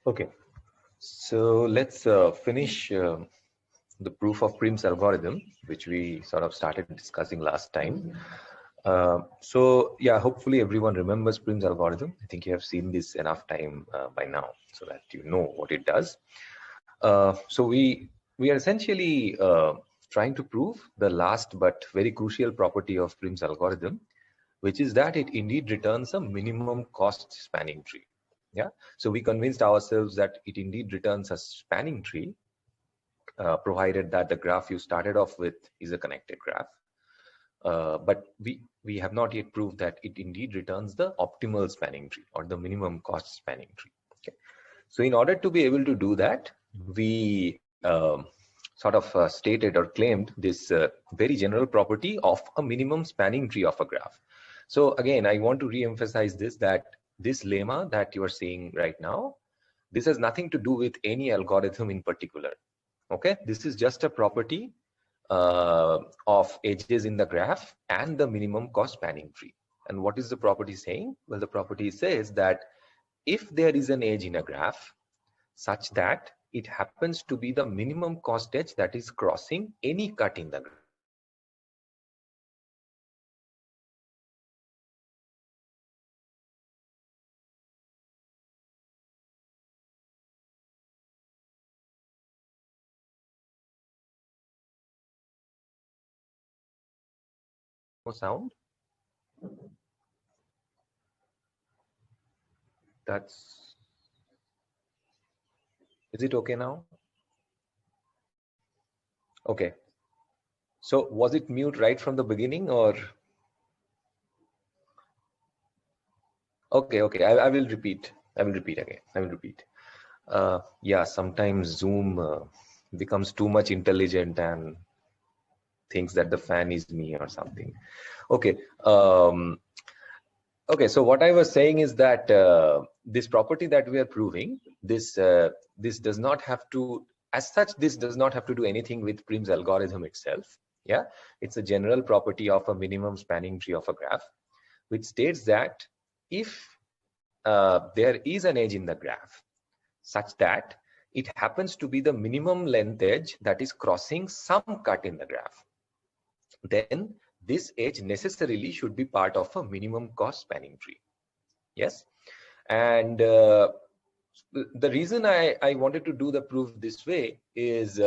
Okay, so let's finish the proof of Prim's algorithm, which we sort of started discussing last time. So yeah, hopefully everyone remembers Prim's algorithm. I think you have seen this enough time by now so that you know what it does. So we are essentially trying to prove the last but very crucial property of Prim's algorithm, which is that it indeed returns a minimum cost spanning tree. Yeah, so we convinced ourselves that it indeed returns a spanning tree, provided that the graph you started off with is a connected graph. But we have not yet proved that it indeed returns the optimal spanning tree or the minimum cost spanning tree. Okay, so in order to be able to do that, we sort of stated or claimed this very general property of a minimum spanning tree of a graph. So again, I want to re-emphasize this, that this lemma that you are seeing right now, this has nothing to do with any algorithm in particular. Okay, this is just a property of edges in the graph and the minimum cost spanning tree. And what is the property saying? Well, the property says that if there is an edge in a graph such that it happens to be the minimum cost edge that is crossing any cut in the graph. No sound? Is it okay now? Okay. So was it mute right from the beginning, or? Okay, I will repeat. I will repeat again. I will repeat. Yeah, sometimes Zoom becomes too much intelligent and thinks that the fan is me or something. Okay. Okay, so what I was saying is that this property that we are proving, this does not have to, as such, this does not have to do anything with Prim's algorithm itself. Yeah, it's a general property of a minimum spanning tree of a graph, which states that if there is an edge in the graph such that it happens to be the minimum length edge that is crossing some cut in the graph, then this edge necessarily should be part of a minimum cost spanning tree. Yes, and the reason I wanted to do the proof this way is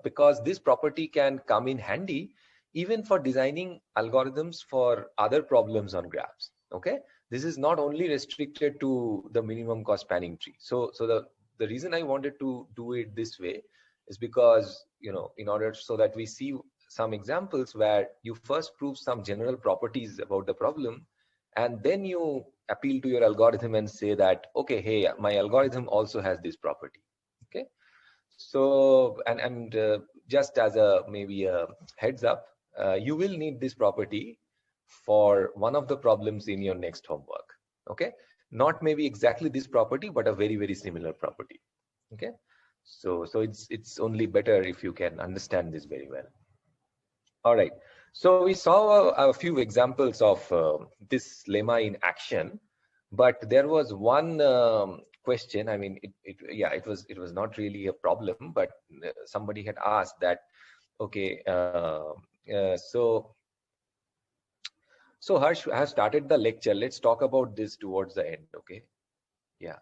because this property can come in handy even for designing algorithms for other problems on graphs. Okay, this is not only restricted to the minimum cost spanning tree. So the reason I wanted to do it this way is because, you know, in order so that we see some examples where you first prove some general properties about the problem, and then you appeal to your algorithm and say that, okay, hey, my algorithm also has this property. Okay, so and just as a maybe a heads up, you will need this property for one of the problems in your next homework. Okay, not maybe exactly this property, but a very similar property. Okay, so it's only better if you can understand this very well. All right, so we saw a few examples of this lemma in action, but there was one question. I mean, it was not really a problem, but somebody had asked that, okay, so Harsh has started the lecture. Let's talk about this towards the end. Okay, yeah,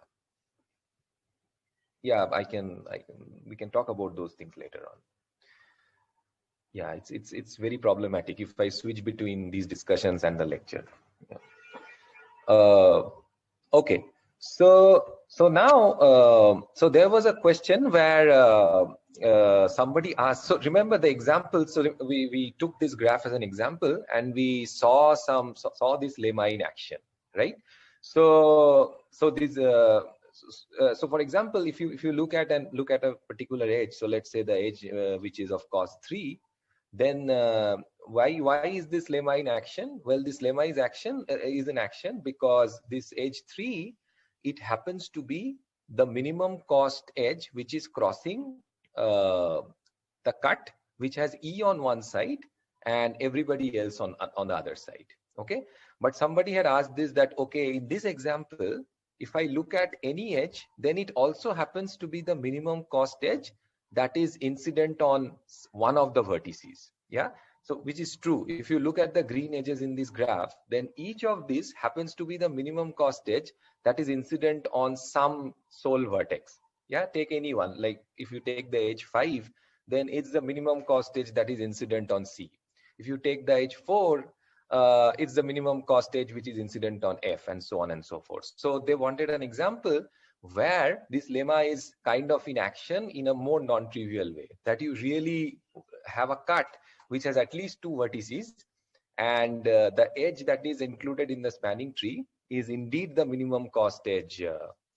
we can talk about those things later on. Yeah, it's very problematic if I switch between these discussions and the lecture. Yeah. Okay, so now so there was a question where somebody asked. So remember the example. So we took this graph as an example, and we saw this lemma in action, right? So this so for example, if you look at a particular edge, so let's say the edge which is of course 3. Then why is this lemma in action? Well, this lemma is in action because this edge 3, it happens to be the minimum cost edge which is crossing the cut which has E on one side and everybody else on the other side. Okay, but somebody had asked this, that okay, in this example, if I look at any edge, then it also happens to be the minimum cost edge that is incident on one of the vertices. Yeah. So which is true. If you look at the green edges in this graph, then each of these happens to be the minimum cost edge that is incident on some sole vertex. Yeah. Take any one. Like if you take the edge 5, then it's the minimum cost edge that is incident on C. If you take the edge 4, it's the minimum cost edge which is incident on F, and so on and so forth. So they wanted an example where this lemma is kind of in action in a more non-trivial way, that you really have a cut which has at least 2 vertices, and the edge that is included in the spanning tree is indeed the minimum cost edge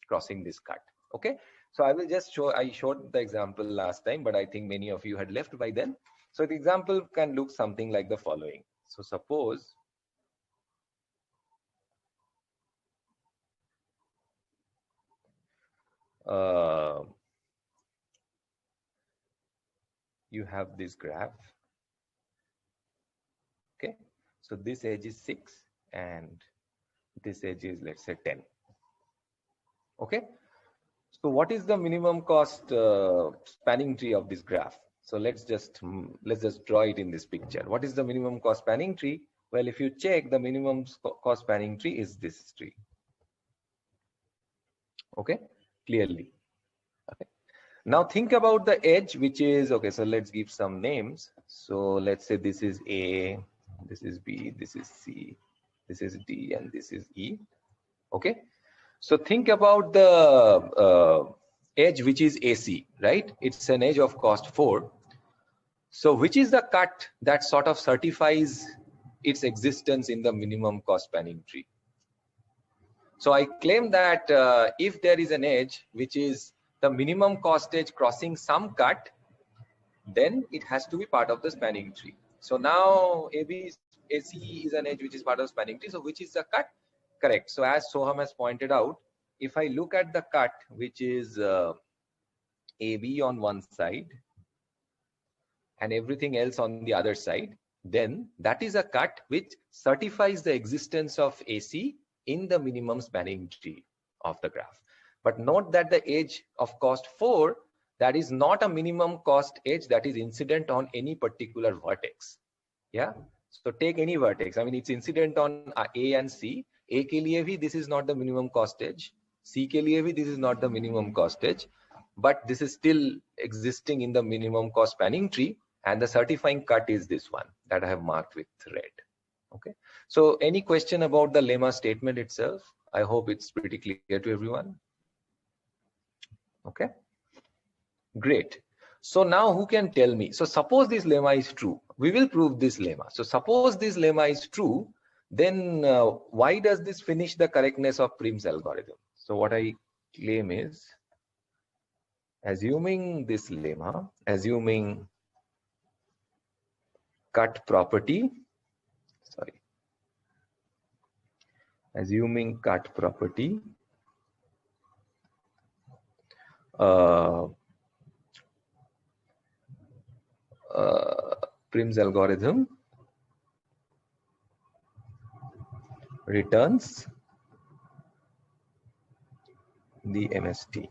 crossing this cut. Okay, so I will just show, I showed the example last time, but I think many of you had left by then. So the example can look something like the following. So suppose you have this graph. Okay, so this edge is 6 and this edge is, let's say, 10. Okay, so what is the minimum cost spanning tree of this graph? So let's just draw it in this picture. What is the minimum cost spanning tree? Well, if you check, the minimum cost spanning tree is this tree. Okay, clearly. Okay. Now think about the edge, which is, okay, so let's give some names. So let's say this is A, this is B, this is C, this is D, and this is E. Okay, so think about the edge which is AC, right? It's an edge of cost 4. So which is the cut that sort of certifies its existence in the minimum cost spanning tree? So I claim that if there is an edge which is the minimum cost edge crossing some cut, then it has to be part of the spanning tree. So now AC is an edge which is part of the spanning tree. So which is the cut? Correct. So as Soham has pointed out, if I look at the cut, which is AB on one side and everything else on the other side, then that is a cut which certifies the existence of AC in the minimum spanning tree of the graph. But note that the edge of cost 4, that is not a minimum cost edge that is incident on any particular vertex. Yeah. So take any vertex. I mean, it's incident on A and C. A ke liye bhi, this is not the minimum cost edge. C ke liye bhi, this is not the minimum cost edge. But this is still existing in the minimum cost spanning tree. And the certifying cut is this one that I have marked with red. Okay. So any question about the lemma statement itself? I hope it's pretty clear to everyone. Okay. Great. So now who can tell me? So suppose this lemma is true. We will prove this lemma. So suppose this lemma is true, then why does this finish the correctness of Prim's algorithm? So what I claim is, assuming this lemma, assuming cut property, assuming cut property, Prim's algorithm returns the MST.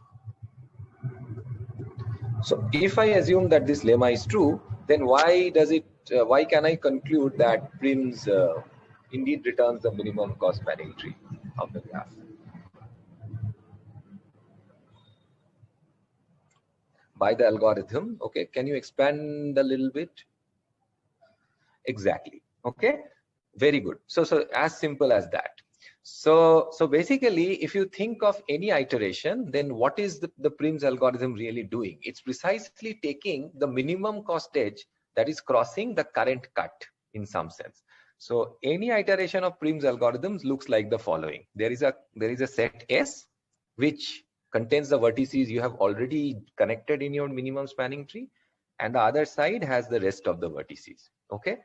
So if I assume that this lemma is true, then why can I conclude that Prim's indeed returns the minimum cost spanning tree of the graph? By the algorithm. Okay, can you expand a little bit? Exactly. Okay, very good. So as simple as that. So basically, if you think of any iteration, then what is the Prim's algorithm really doing? It's precisely taking the minimum cost edge that is crossing the current cut in some sense. So any iteration of Prim's algorithms looks like the following. There is a set S which contains the vertices you have already connected in your minimum spanning tree, and the other side has the rest of the vertices. Okay,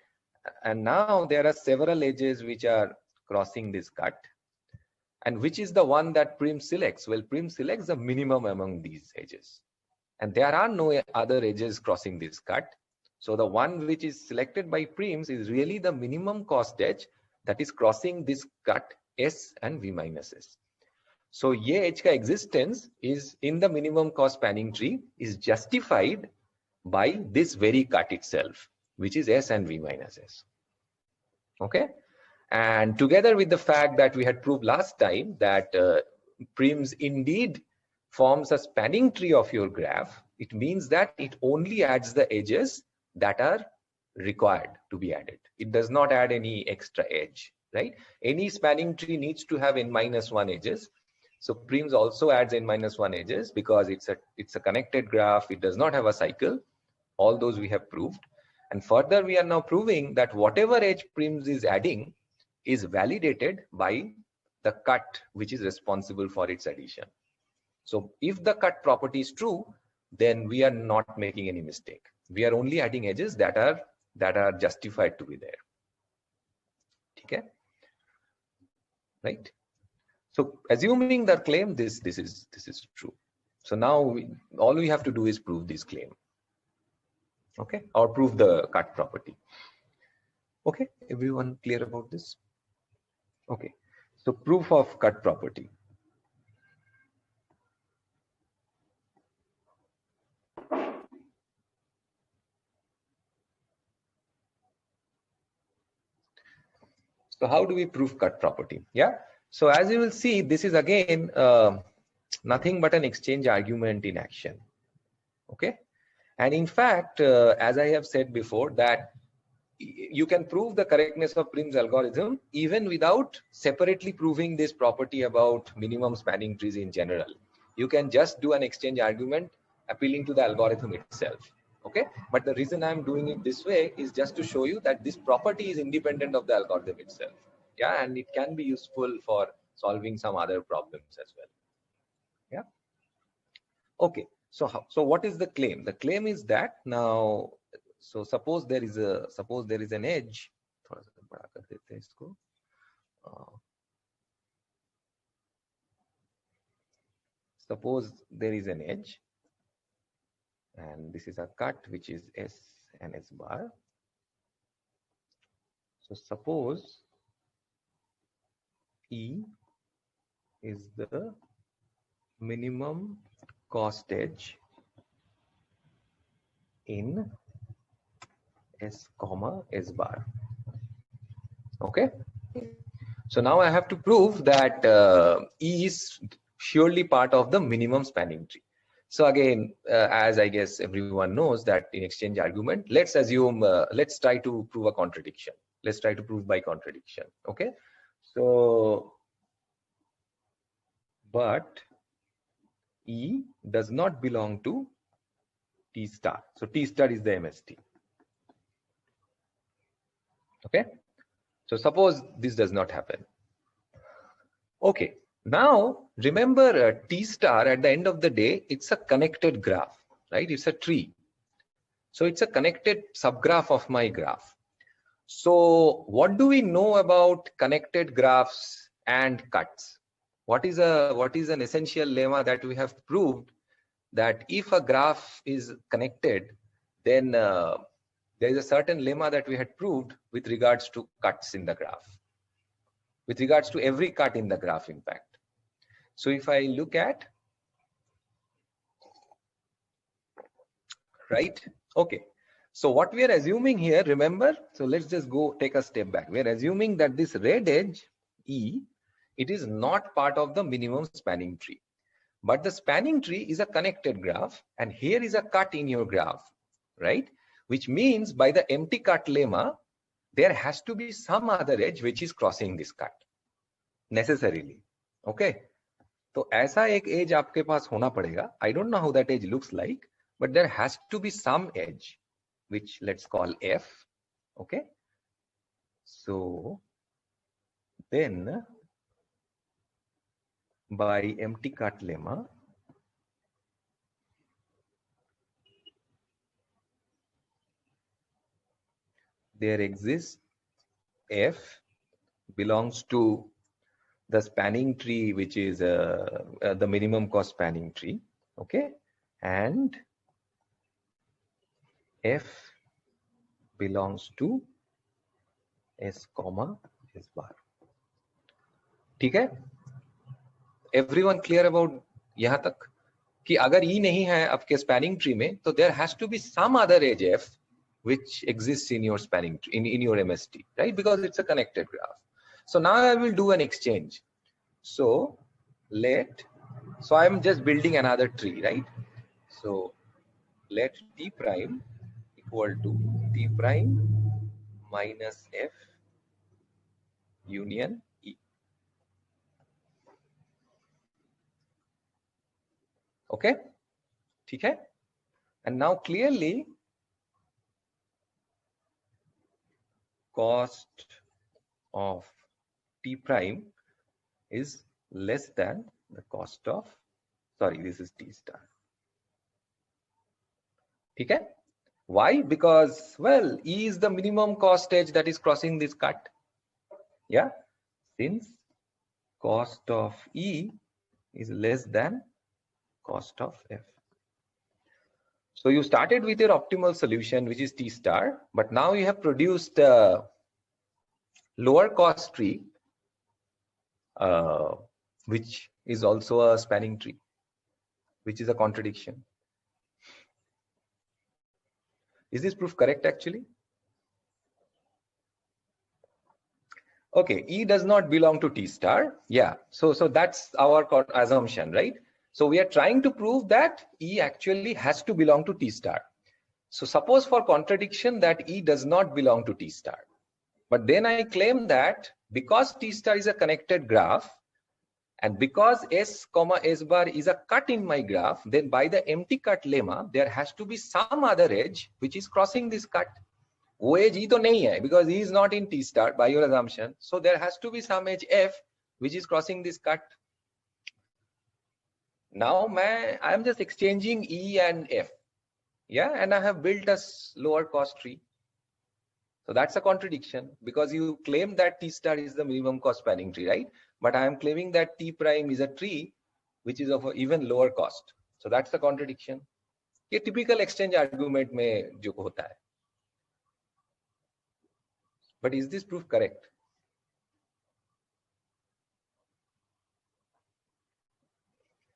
and now there are several edges which are crossing this cut, and which is the one that Prim selects? Well, Prim selects the minimum among these edges, and there are no other edges crossing this cut. So the one which is selected by Prim's is really the minimum cost edge that is crossing this cut S and V minus S. So ये edge का existence is in the minimum cost spanning tree is justified by this very cut itself, which is S and V minus S. Okay, and together with the fact that we had proved last time that Prims indeed forms a spanning tree of your graph, it means that it only adds the edges that are required to be added. It does not add any extra edge, right? Any spanning tree needs to have n-1 edges. So Prims also adds n-1 edges because it's a connected graph. It does not have a cycle. All those we have proved. And further, we are now proving that whatever edge Prims is adding is validated by the cut, which is responsible for its addition. So if the cut property is true, then we are not making any mistake. We are only adding edges that are justified to be there. Okay, right? So assuming the claim, this is true. So now all we have to do is prove this claim. Okay, or prove the cut property. Okay, everyone clear about this? Okay, so proof of cut property. So how do we prove cut property? Yeah, so as you will see, this is again nothing but an exchange argument in action. Okay, and in fact, as I have said before, that you can prove the correctness of Prim's algorithm even without separately proving this property about minimum spanning trees in general. You can just do an exchange argument appealing to the algorithm itself. Okay, but the reason I'm doing it this way is just to show you that this property is independent of the algorithm itself. Yeah, and it can be useful for solving some other problems as well. Yeah. Okay, so what is the claim? The claim is that now, so suppose there is an edge. Suppose there is an edge, and this is a cut which is S and S bar. So suppose E is the minimum cost edge in S comma S bar. Okay, so now I have to prove that E is surely part of the minimum spanning tree. So again, as I guess everyone knows that in exchange argument, let's assume, let's try to prove a contradiction. Let's try to prove by contradiction. Okay, so but E does not belong to T star. So T star is the MST. Okay, so suppose this does not happen. Okay, now remember T star at the end of the day, it's a connected graph, right? It's a tree. So it's a connected subgraph of my graph. So what do we know about connected graphs and cuts? What is an essential lemma that we have proved, that if a graph is connected, then there is a certain lemma that we had proved with regards to cuts in the graph, with regards to every cut in the graph, in fact. So if I look at, right, okay, so what we are assuming here, remember, so let's just go take a step back. We are assuming that this red edge, E, it is not part of the minimum spanning tree. But the spanning tree is a connected graph, and here is a cut in your graph, right? Which means by the empty cut lemma, there has to be some other edge which is crossing this cut, necessarily. Okay? So ऐसा एक edge आपके पास होना पड़ेगा. I don't know how that edge looks like, but there has to be some edge, which let's call F. Okay? So then by empty cut lemma, there exists F belongs to the spanning tree, which is the minimum cost spanning tree. Okay, and F belongs to S comma S bar. ठीक है? Everyone clear about यहाँ तक कि अगर E नहीं है आपके spanning tree में तो there has to be some other edge F which exists in your spanning tree, in your MST, right? Because it's a connected graph. So now I will do an exchange. So I'm just building another tree, right? So let T prime equal to T prime minus F union E. Okay, ठीक है? And now clearly cost of T prime is less than the cost of, sorry, this is T star. ठीक है? Why? Because, well, E is the minimum cost edge that is crossing this cut. Yeah, since cost of E is less than cost of F. So you started with your optimal solution, which is T star, but now you have produced a lower cost tree, which is also a spanning tree, which is a contradiction. Is this proof correct actually? Okay, E does not belong to T star. Yeah, so that's our assumption, right? So we are trying to prove that E actually has to belong to T star. So suppose for contradiction that E does not belong to T star. But then I claim that because T star is a connected graph and because S comma S bar is a cut in my graph, then by the empty cut lemma, there has to be some other edge which is crossing this cut. वो edge E तो नहीं है because E is not in T star by your assumption. So there has to be some edge F which is crossing this cut. Now I am just exchanging E and F. Yeah, and I have built a lower cost tree. So that's a contradiction because you claim that T star is the minimum cost spanning tree, right? But I am claiming that T prime is a tree which is of even lower cost. So that's the contradiction. ये typical exchange argument में जो होता है. But is this proof correct?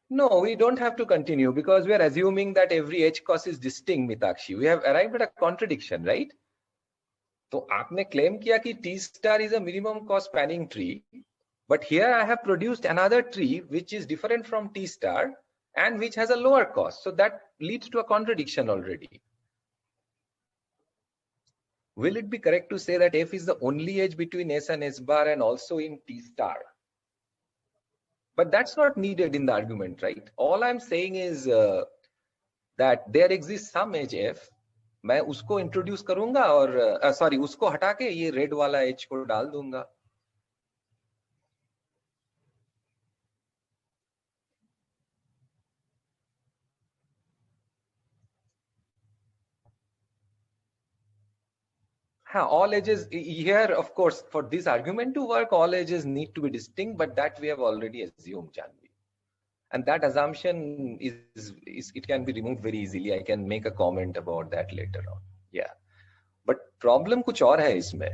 No, we don't have to continue because we are assuming that every edge cost is distinct, Mitakshi. We have arrived at a contradiction, right? तो आपने claim किया कि T star is a minimum cost spanning tree, but here I have produced another tree which is different from T star and which has a lower cost. So that leads to a contradiction already. Will it be correct to say that F is the only edge between S and S bar and also in T star? But that's not needed in the argument, right? All I'm saying is that there exists some edge F. मैं उसको introduce करूंगा और sorry उसको हटा के ये red वाला as को डाल दूंगा. हाँ, all edges here, of course, for this argument to work, all edges need to be distinct, but that we have already assumed, Janvi. And that assumption it can be removed very easily. I can make a comment about that later on. Yeah, but problem कुछ और है इसमें.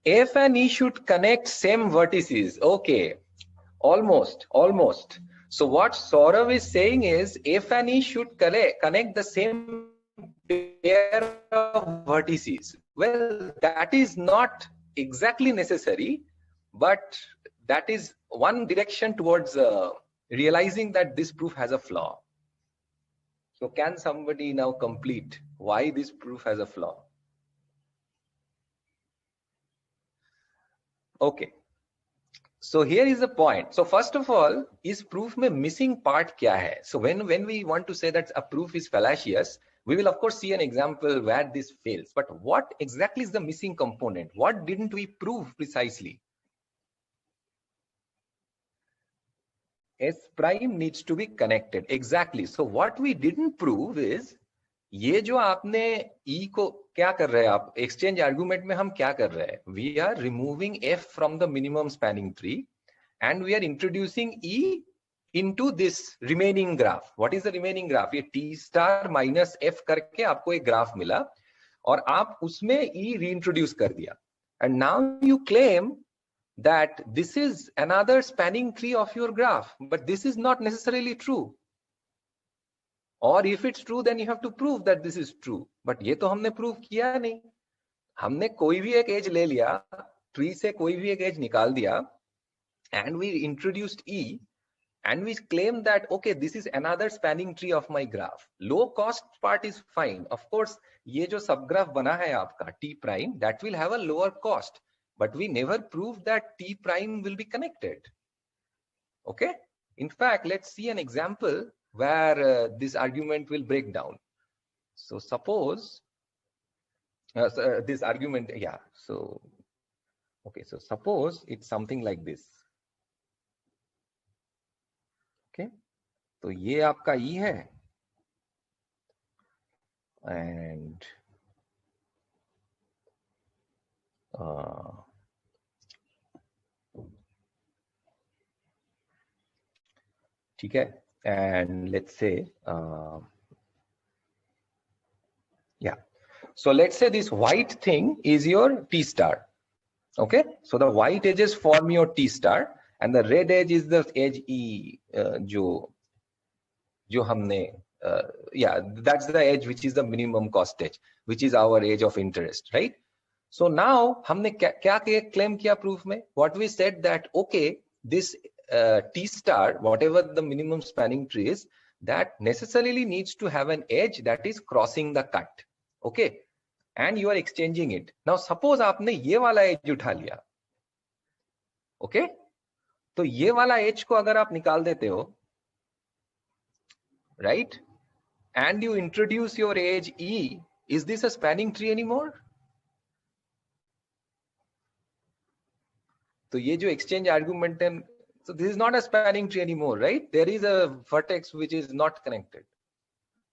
F and E should connect same vertices. Okay, almost. So what Saurav is saying is F and E should connect the same pair of vertices. Well, that is not exactly necessary, but that is one direction towards realizing that this proof has a flaw. So can somebody now complete why this proof has a flaw? Okay. So here is the point. So first of all, is proof में missing part क्या है? So when we want to say that a proof is fallacious, we will of course see an example where this fails. But what exactly is the missing component? What didn't we prove precisely? S prime needs to be connected. Exactly. So what we didn't prove is ये जो आपने E को क्या कर रहे हैं आप exchange argument में हम क्या कर रहे हैं? We are removing F from the minimum spanning tree and we are introducing E into this remaining graph. What is the remaining graph? ये T star minus F करके आपको एक graph मिला और आप उसमें E reintroduce कर दिया. And now you claim that this is another spanning tree of your graph, but this is not necessarily true. Or if it's true, then you have to prove that this is true. But ये तो हमने prove किया नहीं. हमने कोई भी एक edge ले लिया, tree से कोई भी एक edge निकाल दिया, and we introduced E, and we claim that, okay, this is another spanning tree of my graph. Low cost part is fine. Of course, ये जो subgraph बना है आपका T prime, that will have a lower cost. But we never proved that T prime will be connected. Okay? In fact, let's see an example where this argument will break down. So suppose this argument, yeah. So, okay, so suppose it's something like this. Okay, तो ये आपका E है, and ठीक है, and let's say yeah, so let's say this white thing is your T star. Okay, so the white edges form your T star, and the red edge is the edge E, जो हमने yeah, that's the edge which is the minimum cost edge, which is our edge of interest, right? So now हमने क्या claim किया proof में? What we said that, okay, this T star, whatever the minimum spanning tree is, that necessarily needs to have an edge that is crossing the cut. Okay, and you are exchanging it. Now suppose आपने ये वाला edge उठा लिया. Okay, तो ये वाला edge को अगर आप निकाल देते हो, right, and you introduce your edge E, is this a spanning tree anymore? तो ये जो exchange argument है, so this is not a spanning tree anymore, right? There is a vertex which is not connected.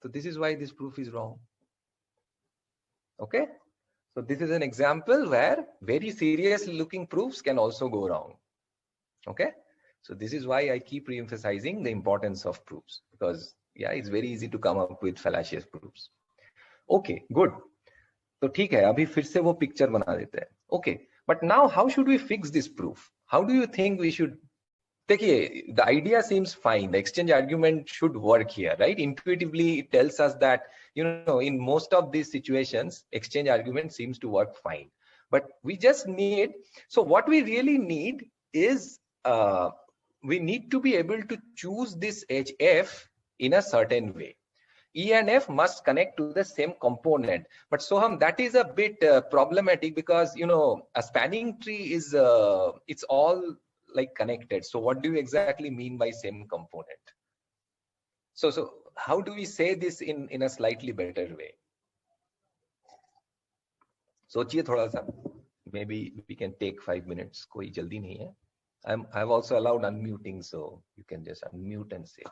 So this is why this proof is wrong. Okay, so this is an example where very serious looking proofs can also go wrong. Okay, so this is why I keep re-emphasizing the importance of proofs, because yeah, it's very easy to come up with fallacious proofs. Okay, good. तो ठीक है, अभी फिर से वो picture बना देते हैं. Okay, but now how should we fix this proof? How do you think we should? देखिए, the idea seems fine. The exchange argument should work here, right? Intuitively, it tells us that, you know, in most of these situations, exchange argument seems to work fine. But we just need, so what we really need is, we need to be able to choose this edge F in a certain way. E and F must connect to the same component. But Soham, that is a bit problematic, because, you know, a spanning tree is, it's all like connected. So what do you exactly mean by same component? So how do we say this in a slightly better way? सोचिए थोड़ा सा. Maybe we can take 5 minutes. कोई जल्दी नहीं है. I've also allowed unmuting, so you can just unmute and say.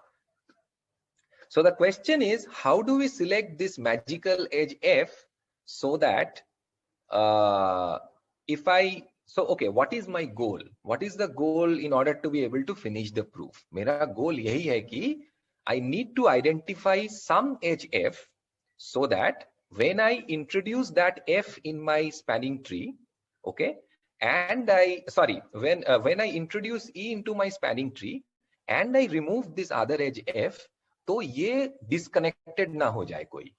So the question is, how do we select this magical edge F so that so okay, what is my goal? What is the goal in order to be able to finish the proof? मेरा goal यही है कि I need to identify some edge F so that when I introduce that F in my spanning tree, okay, and when I introduce E into my spanning tree and I remove this other edge F, तो ये disconnected ना हो जाए कोई.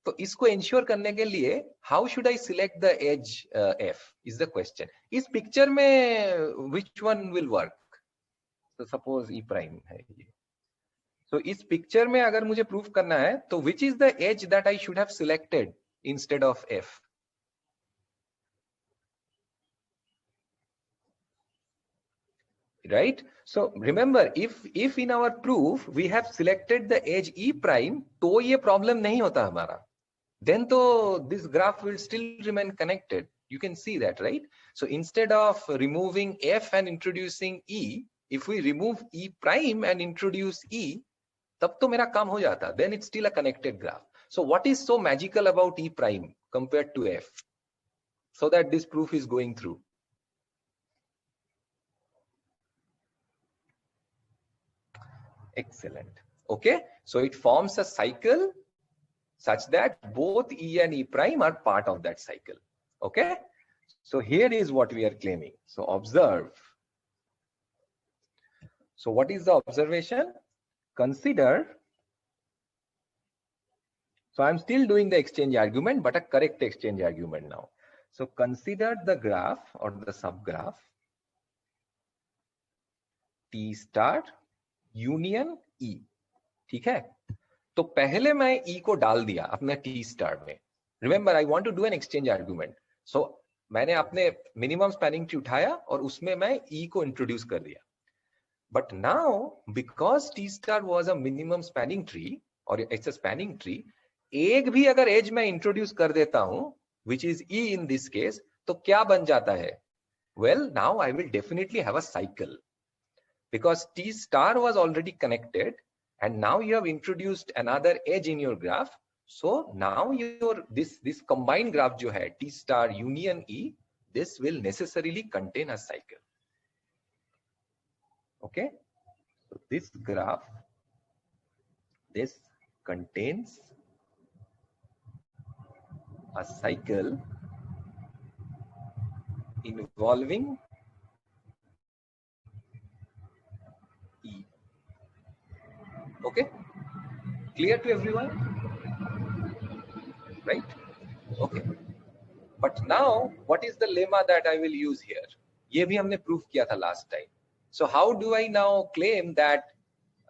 तो इसको ensure करने के लिए, how should I select the edge F is the question. इस picture में which one will work? So suppose E prime है ये. So इस picture में अगर मुझे proof करना है, तो which is the edge that I should have selected instead of F? Right? So remember, if in our proof we have selected the edge E prime, तो ये problem नहीं होता हमारा. Then तो this graph will still remain connected. You can see that, right? So instead of removing F and introducing E, if we remove E prime and introduce E, तब तो मेरा काम हो जाता. Then it's still a connected graph. So what is so magical about E prime compared to F, so that this proof is going through? Excellent. Okay, so it forms a cycle such that both E and E prime are part of that cycle. Okay, So here is what we are claiming. So observe. So what is the observation? Consider. So I'm still doing the exchange argument, but a correct exchange argument now. So consider the graph or the subgraph T star union E. ठीक है? तो पहले मैं E को डाल दिया अपने T star में. Remember, I want to do an exchange argument. So मैंने अपने minimum spanning tree उठाया और उसमें मैं E को introduce कर दिया. But now, because T star was a minimum spanning tree or it's a spanning tree, एक भी अगर edge मैं introduce कर देता हूं, which is E in this case, तो क्या बन जाता है? Well, now I will definitely have a cycle because T star was already connected and now you have introduced another edge in your graph. So now your this combined graph जो है T star union E, this will necessarily contain a cycle. Okay, so this graph, this contains a cycle involving E. Okay, clear to everyone? Right? Okay. But now, what is the lemma that I will use here? ये भी हमने prove किया था last time. So how do I now claim that?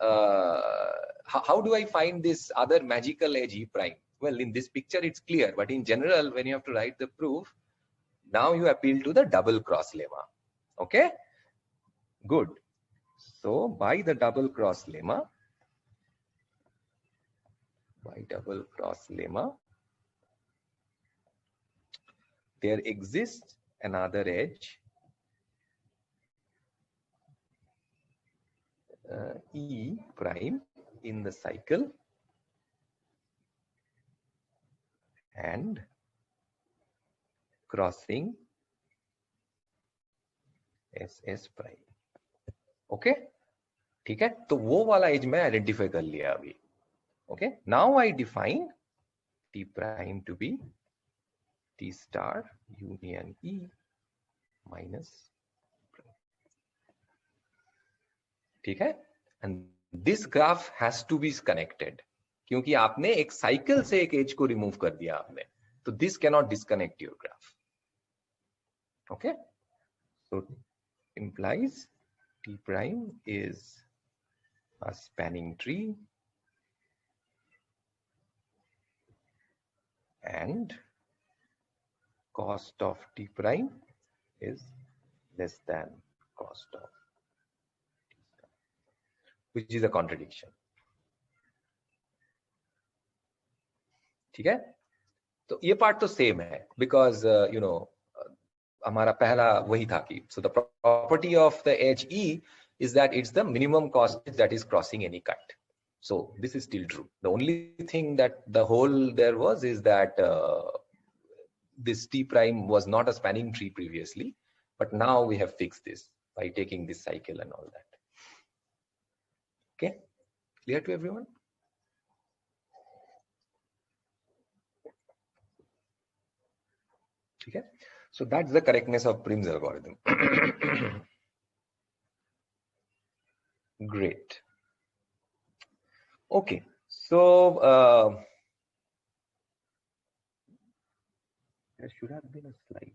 How do I find this other magical edge E prime? Well, in this picture it's clear, but in general, when you have to write the proof, now you appeal to the double cross lemma. Okay, good. So by the double cross lemma, there exists another edge E prime in the cycle and crossing SS prime. Okay, ठीक है, तो वो वाला as मैं identify कर लिया अभी. Okay, now I define T prime to be T star union E minus prime. ठीक है, and this graph has to be connected क्योंकि आपने एक साइकिल से एक एज को रिमूव कर दिया आपने, तो this cannot disconnect your graph. Okay, so implies T prime is a spanning tree and cost of T prime is less than cost of T star, which is a contradiction. ठीक है, तो ये part तो same है because you know हमारा पहला वही था कि so the property of the edge E is that it's the minimum cost that is crossing any cut. So this is still true. The only thing that the hole there was is that this T prime was not a spanning tree previously, but now we have fixed this by taking this cycle and all that. Okay, clear to everyone? Okay, so that's the correctness of Prim's algorithm. Great. Okay, so there should have been a slide.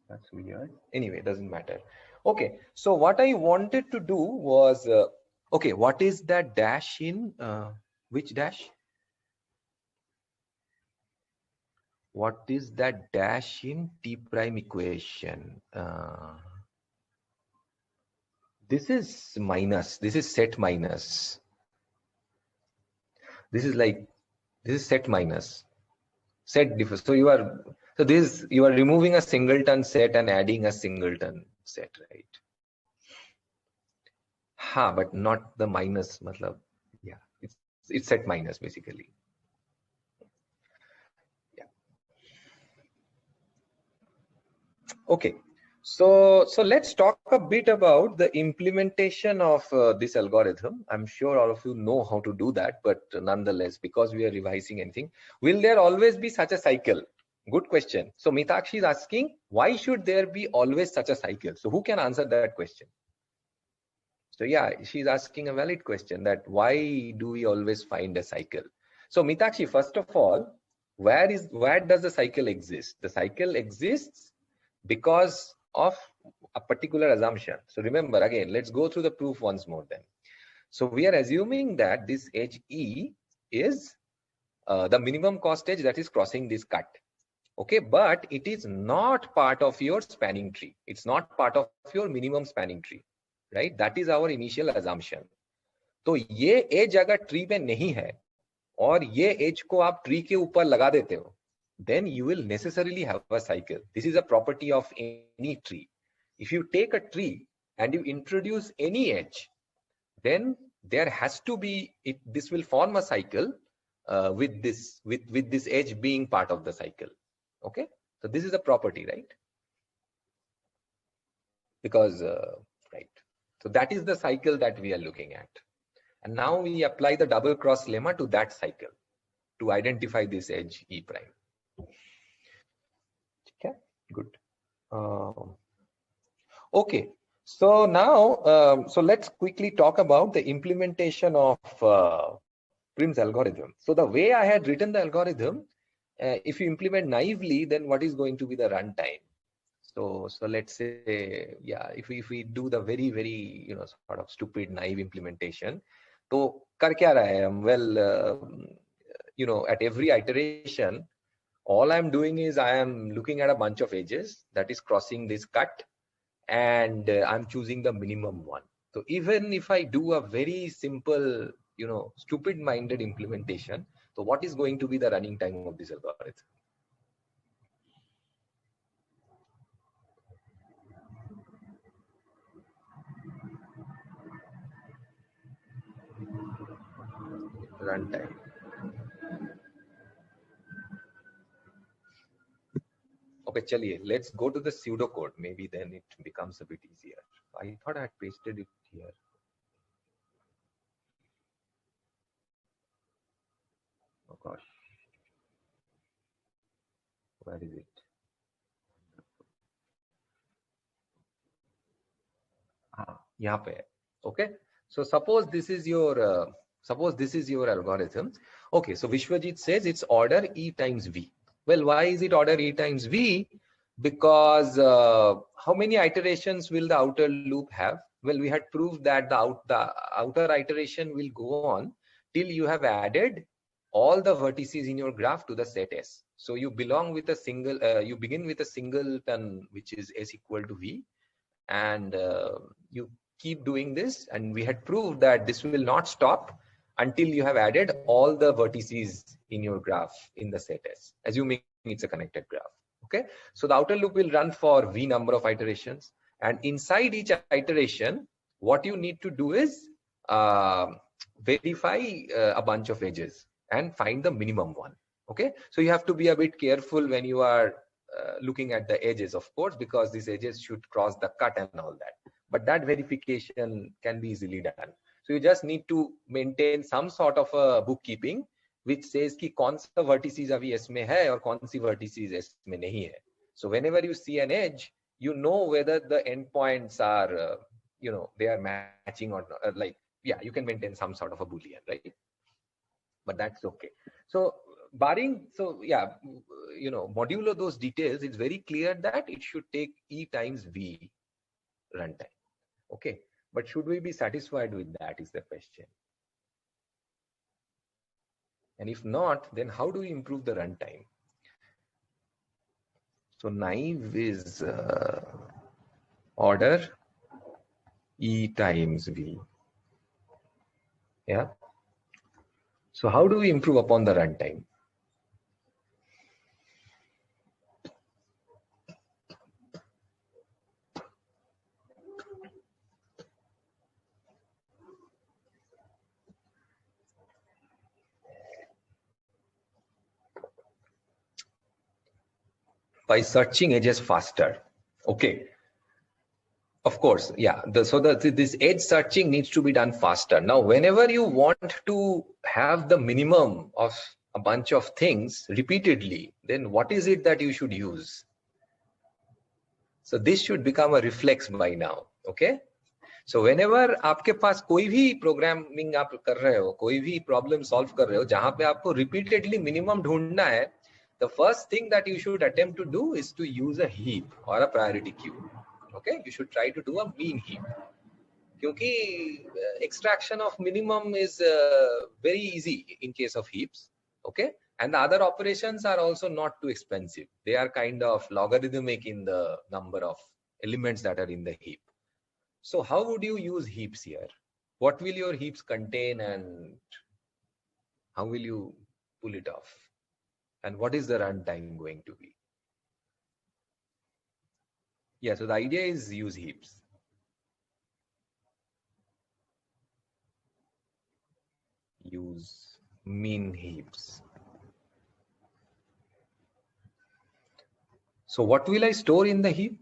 That's weird. Anyway, doesn't matter. Okay, so what I wanted to do was, okay, what is that dash in, which dash? What is that dash in T prime equation? This is minus, this is set minus. This is like, this is set minus. Set difference. So you are, so this, you are removing a singleton set and adding a singleton set, right? Ha, but not the minus, matlab, yeah, it's set minus basically. Okay, So let's talk a bit about the implementation of this algorithm. I'm sure all of you know how to do that, but nonetheless, because we are revising anything, will there always be such a cycle? Good question. So Mitakshi is asking, why should there be always such a cycle? So who can answer that question? So yeah, she's asking a valid question, that why do we always find a cycle? So Mitakshi, first of all, where does the cycle exist? The cycle exists because of a particular assumption. So remember, again, let's go through the proof once more then. So we are assuming that this edge E is the minimum cost edge that is crossing this cut. Okay, but it is not part of your spanning tree. It's not part of your minimum spanning tree, right? That is our initial assumption. तो ये edge अगर tree में नहीं है और ये edge को आप tree के ऊपर लगा देते हो, then you will necessarily have a cycle. This is a property of any tree. If you take a tree and you introduce any edge, then there has to be, this will form a cycle with this edge being part of the cycle. Okay, so this is a property, right? Because right, so that is the cycle that we are looking at, and now we apply the double cross lemma to that cycle to identify this edge E prime. Okay, good. Okay, so now so let's quickly talk about the implementation of Prim's algorithm. So the way I had written the algorithm, if you implement naively, then what is going to be the runtime? So let's say, yeah, if we do the very sort of stupid naive implementation, तो कर क्या रहा है हम? Well, at every iteration, all I'm doing is I am looking at a bunch of edges that is crossing this cut, and I'm choosing the minimum one. So even if I do a very simple, stupid-minded implementation, so what is going to be the running time of this algorithm? Runtime. Okay, chaliye, let's go to the pseudocode. Maybe then it becomes a bit easier. I thought I had pasted it here. Oh gosh, where is it? यहाँ पे है. Okay, so suppose this is your algorithm. Okay, so Vishwajit says it's order E times V. Well, why is it order E times V? Because how many iterations will the outer loop have? Well, we had proved that the outer iteration will go on till you have added all the vertices in your graph to the set S. So you belong with a single, you begin with a singleton, which is S equal to V, and you keep doing this, and we had proved that this will not stop until you have added all the vertices in your graph in the set S, assuming it's a connected graph. Okay, so the outer loop will run for V number of iterations, and inside each iteration, what you need to do is verify a bunch of edges and find the minimum one. Okay, so you have to be a bit careful when you are looking at the edges, of course, because these edges should cross the cut and all that. But that verification can be easily done. So you just need to maintain some sort of a bookkeeping which says कि कौन सा vertices अभी S में है और कौन सी vertices S में नहीं है. So whenever you see an edge, you know whether the endpoints are, they are matching or not. Like, yeah, you can maintain some sort of a boolean, right? But that's okay. So barring, so yeah, modulo those details, it's very clear that it should take E times V runtime. Okay, but should we be satisfied with that is the question. And if not, then how do we improve the runtime? So naive is order E times V. Yeah. So how do we improve upon the runtime? By searching edges faster. Okay, Of course, yeah. This edge searching needs to be done faster. Now, whenever you want to have the minimum of a bunch of things repeatedly, then what is it that you should use? So this should become a reflex by now. Okay. So whenever आपके पास कोई भी programming आप कर रहे हो, कोई भी problem solve कर रहे हो, जहां पे आपको रिपीटेडली मिनिमम ढूंढना है, the first thing that you should attempt to do is to use a heap or a priority queue. Okay, you should try to do a mean heap. क्योंकि extraction of minimum is very easy in case of heaps. Okay, and the other operations are also not too expensive. They are kind of logarithmic in the number of elements that are in the heap. So how would you use heaps here? What will your heaps contain and how will you pull it off? And what is the runtime going to be? Yeah, so the idea is use heaps. Use mean heaps. So what will I store in the heap?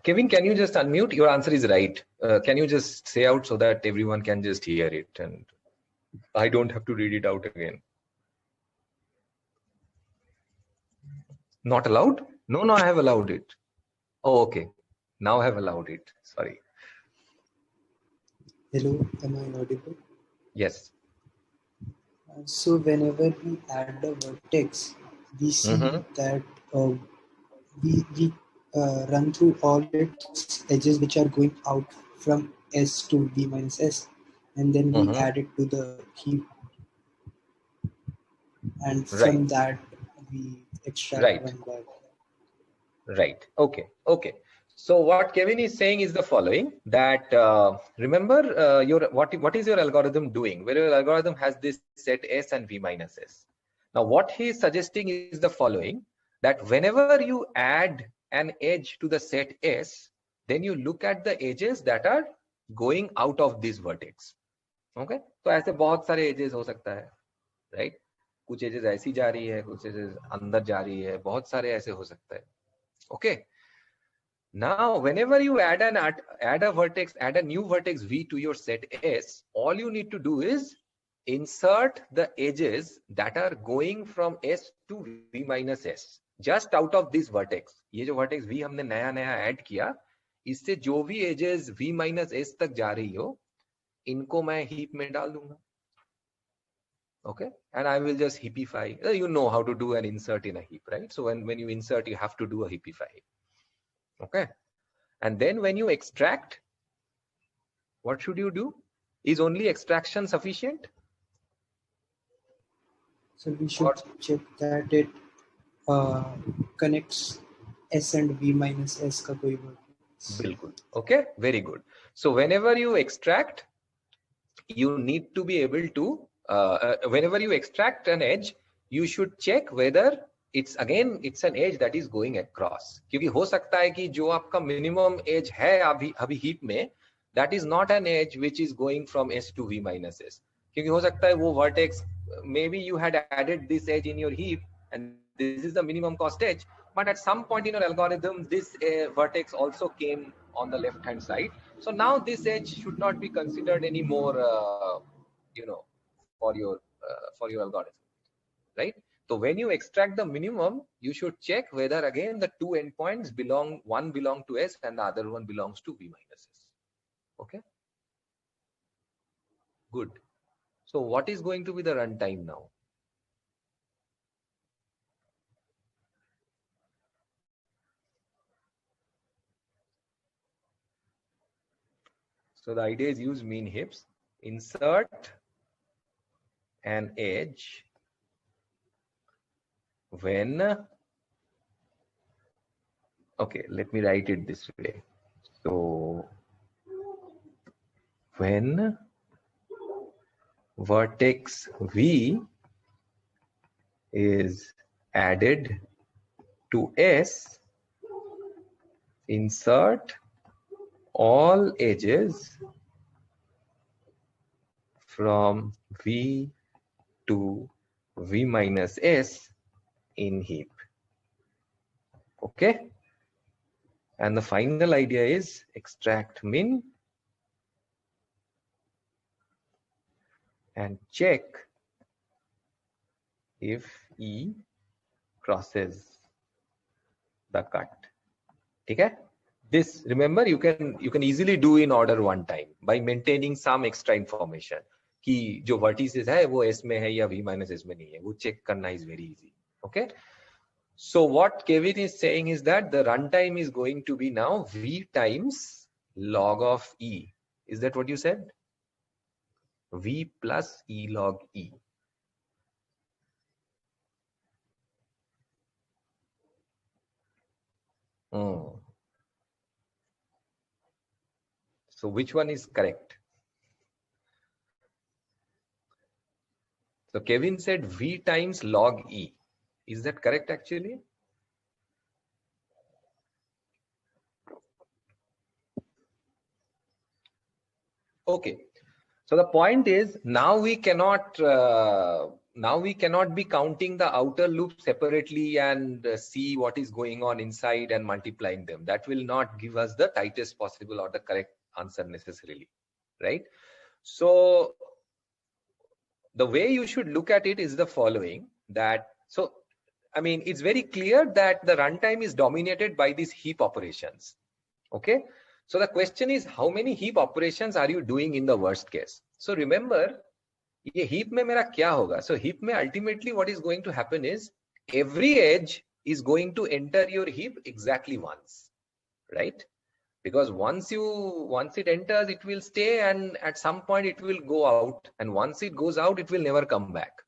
Kevin, can you just unmute? Your answer is right. Can you just say out so that everyone can just hear it and I don't have to read it out again? Not allowed? No, I have allowed it. Oh, okay. Now I have allowed it. Sorry. Hello, am I audible? Yes. So whenever we add the vertex, we see that we run through all its edges which are going out from S to V minus S, and then we add it to the heap, and from that we extract one by one. Right. Okay. So what Kevin is saying is the following: that remember what is your algorithm doing? Where your algorithm has this set S and V minus S. Now what he is suggesting is the following: that whenever you add an edge to the set S, then you look at the edges that are going out of this vertex. Okay? तो ऐसे बहुत सारे edges हो सकता है, right? कुछ edges ऐसी जा रही है, कुछ edges अंदर जा रही है, बहुत सारे ऐसे हो सकता है. Okay. Now, whenever you add a new vertex V to your set S, all you need to do is insert the edges that are going from S to V minus S, just out of this vertex. ये जो vertex V हमने नया add किया, इससे जो भी edges V minus S तक जा रही हो, इनको मैं heap में डाल दूंगा. Okay, and I will just heapify. You know how to do an insert in a heap, right? So when you insert, you have to do a heapify. Okay, and then when you extract, what should you do? Is only extraction sufficient? So we should check that it connects S and V minus S ka koi vertex. Bilkul. Okay, very good. So whenever you extract, you need to be able to whenever you extract an edge, you should check whether it's an edge that is going across. क्योंकि हो सकता है कि जो आपका minimum edge है अभी heap में, that is not an edge which is going from S to V minus S. क्योंकि हो सकता है वो vertex, maybe you had added this edge in your heap and this is the minimum cost edge, but at some point in your algorithm, this vertex also came on the left hand side. So now this edge should not be considered anymore, for your algorithm, right? So when you extract the minimum, you should check whether again the two endpoints one belong to S and the other one belongs to V minus S. Okay, good. So what is going to be the runtime now? So the idea is use mean heaps, insert an edge when, okay, let me write it this way. So when vertex V is added to S, insert all edges from V to V minus S in heap. Okay. And the final idea is extract min and check if E crosses the cut. Okay. This, remember, you can easily do in order one time by maintaining some extra information. कि जो vertices है वो S में है या V minus S में नहीं है, वो check करना is very easy. Okay. So what Kevin is saying is that the runtime is going to be now V times log of E. Is that what you said? V plus E log E. So which one is correct? So Kevin said V times log E. Is that correct actually? Okay. So the point is now we cannot be counting the outer loop separately and see what is going on inside and multiplying them. That will not give us the tightest possible or the correct answer necessarily, right? So the way you should look at it is the following, that, so I mean, it's very clear that the runtime is dominated by these heap operations. Okay. So the question is, how many heap operations are you doing in the worst case? So remember, ये heap में मेरा क्या होगा? So heap में ultimately what is going to happen is every edge is going to enter your heap exactly once, right? Because once it enters, it will stay, and at some point it will go out, and once it goes out, it will never come back.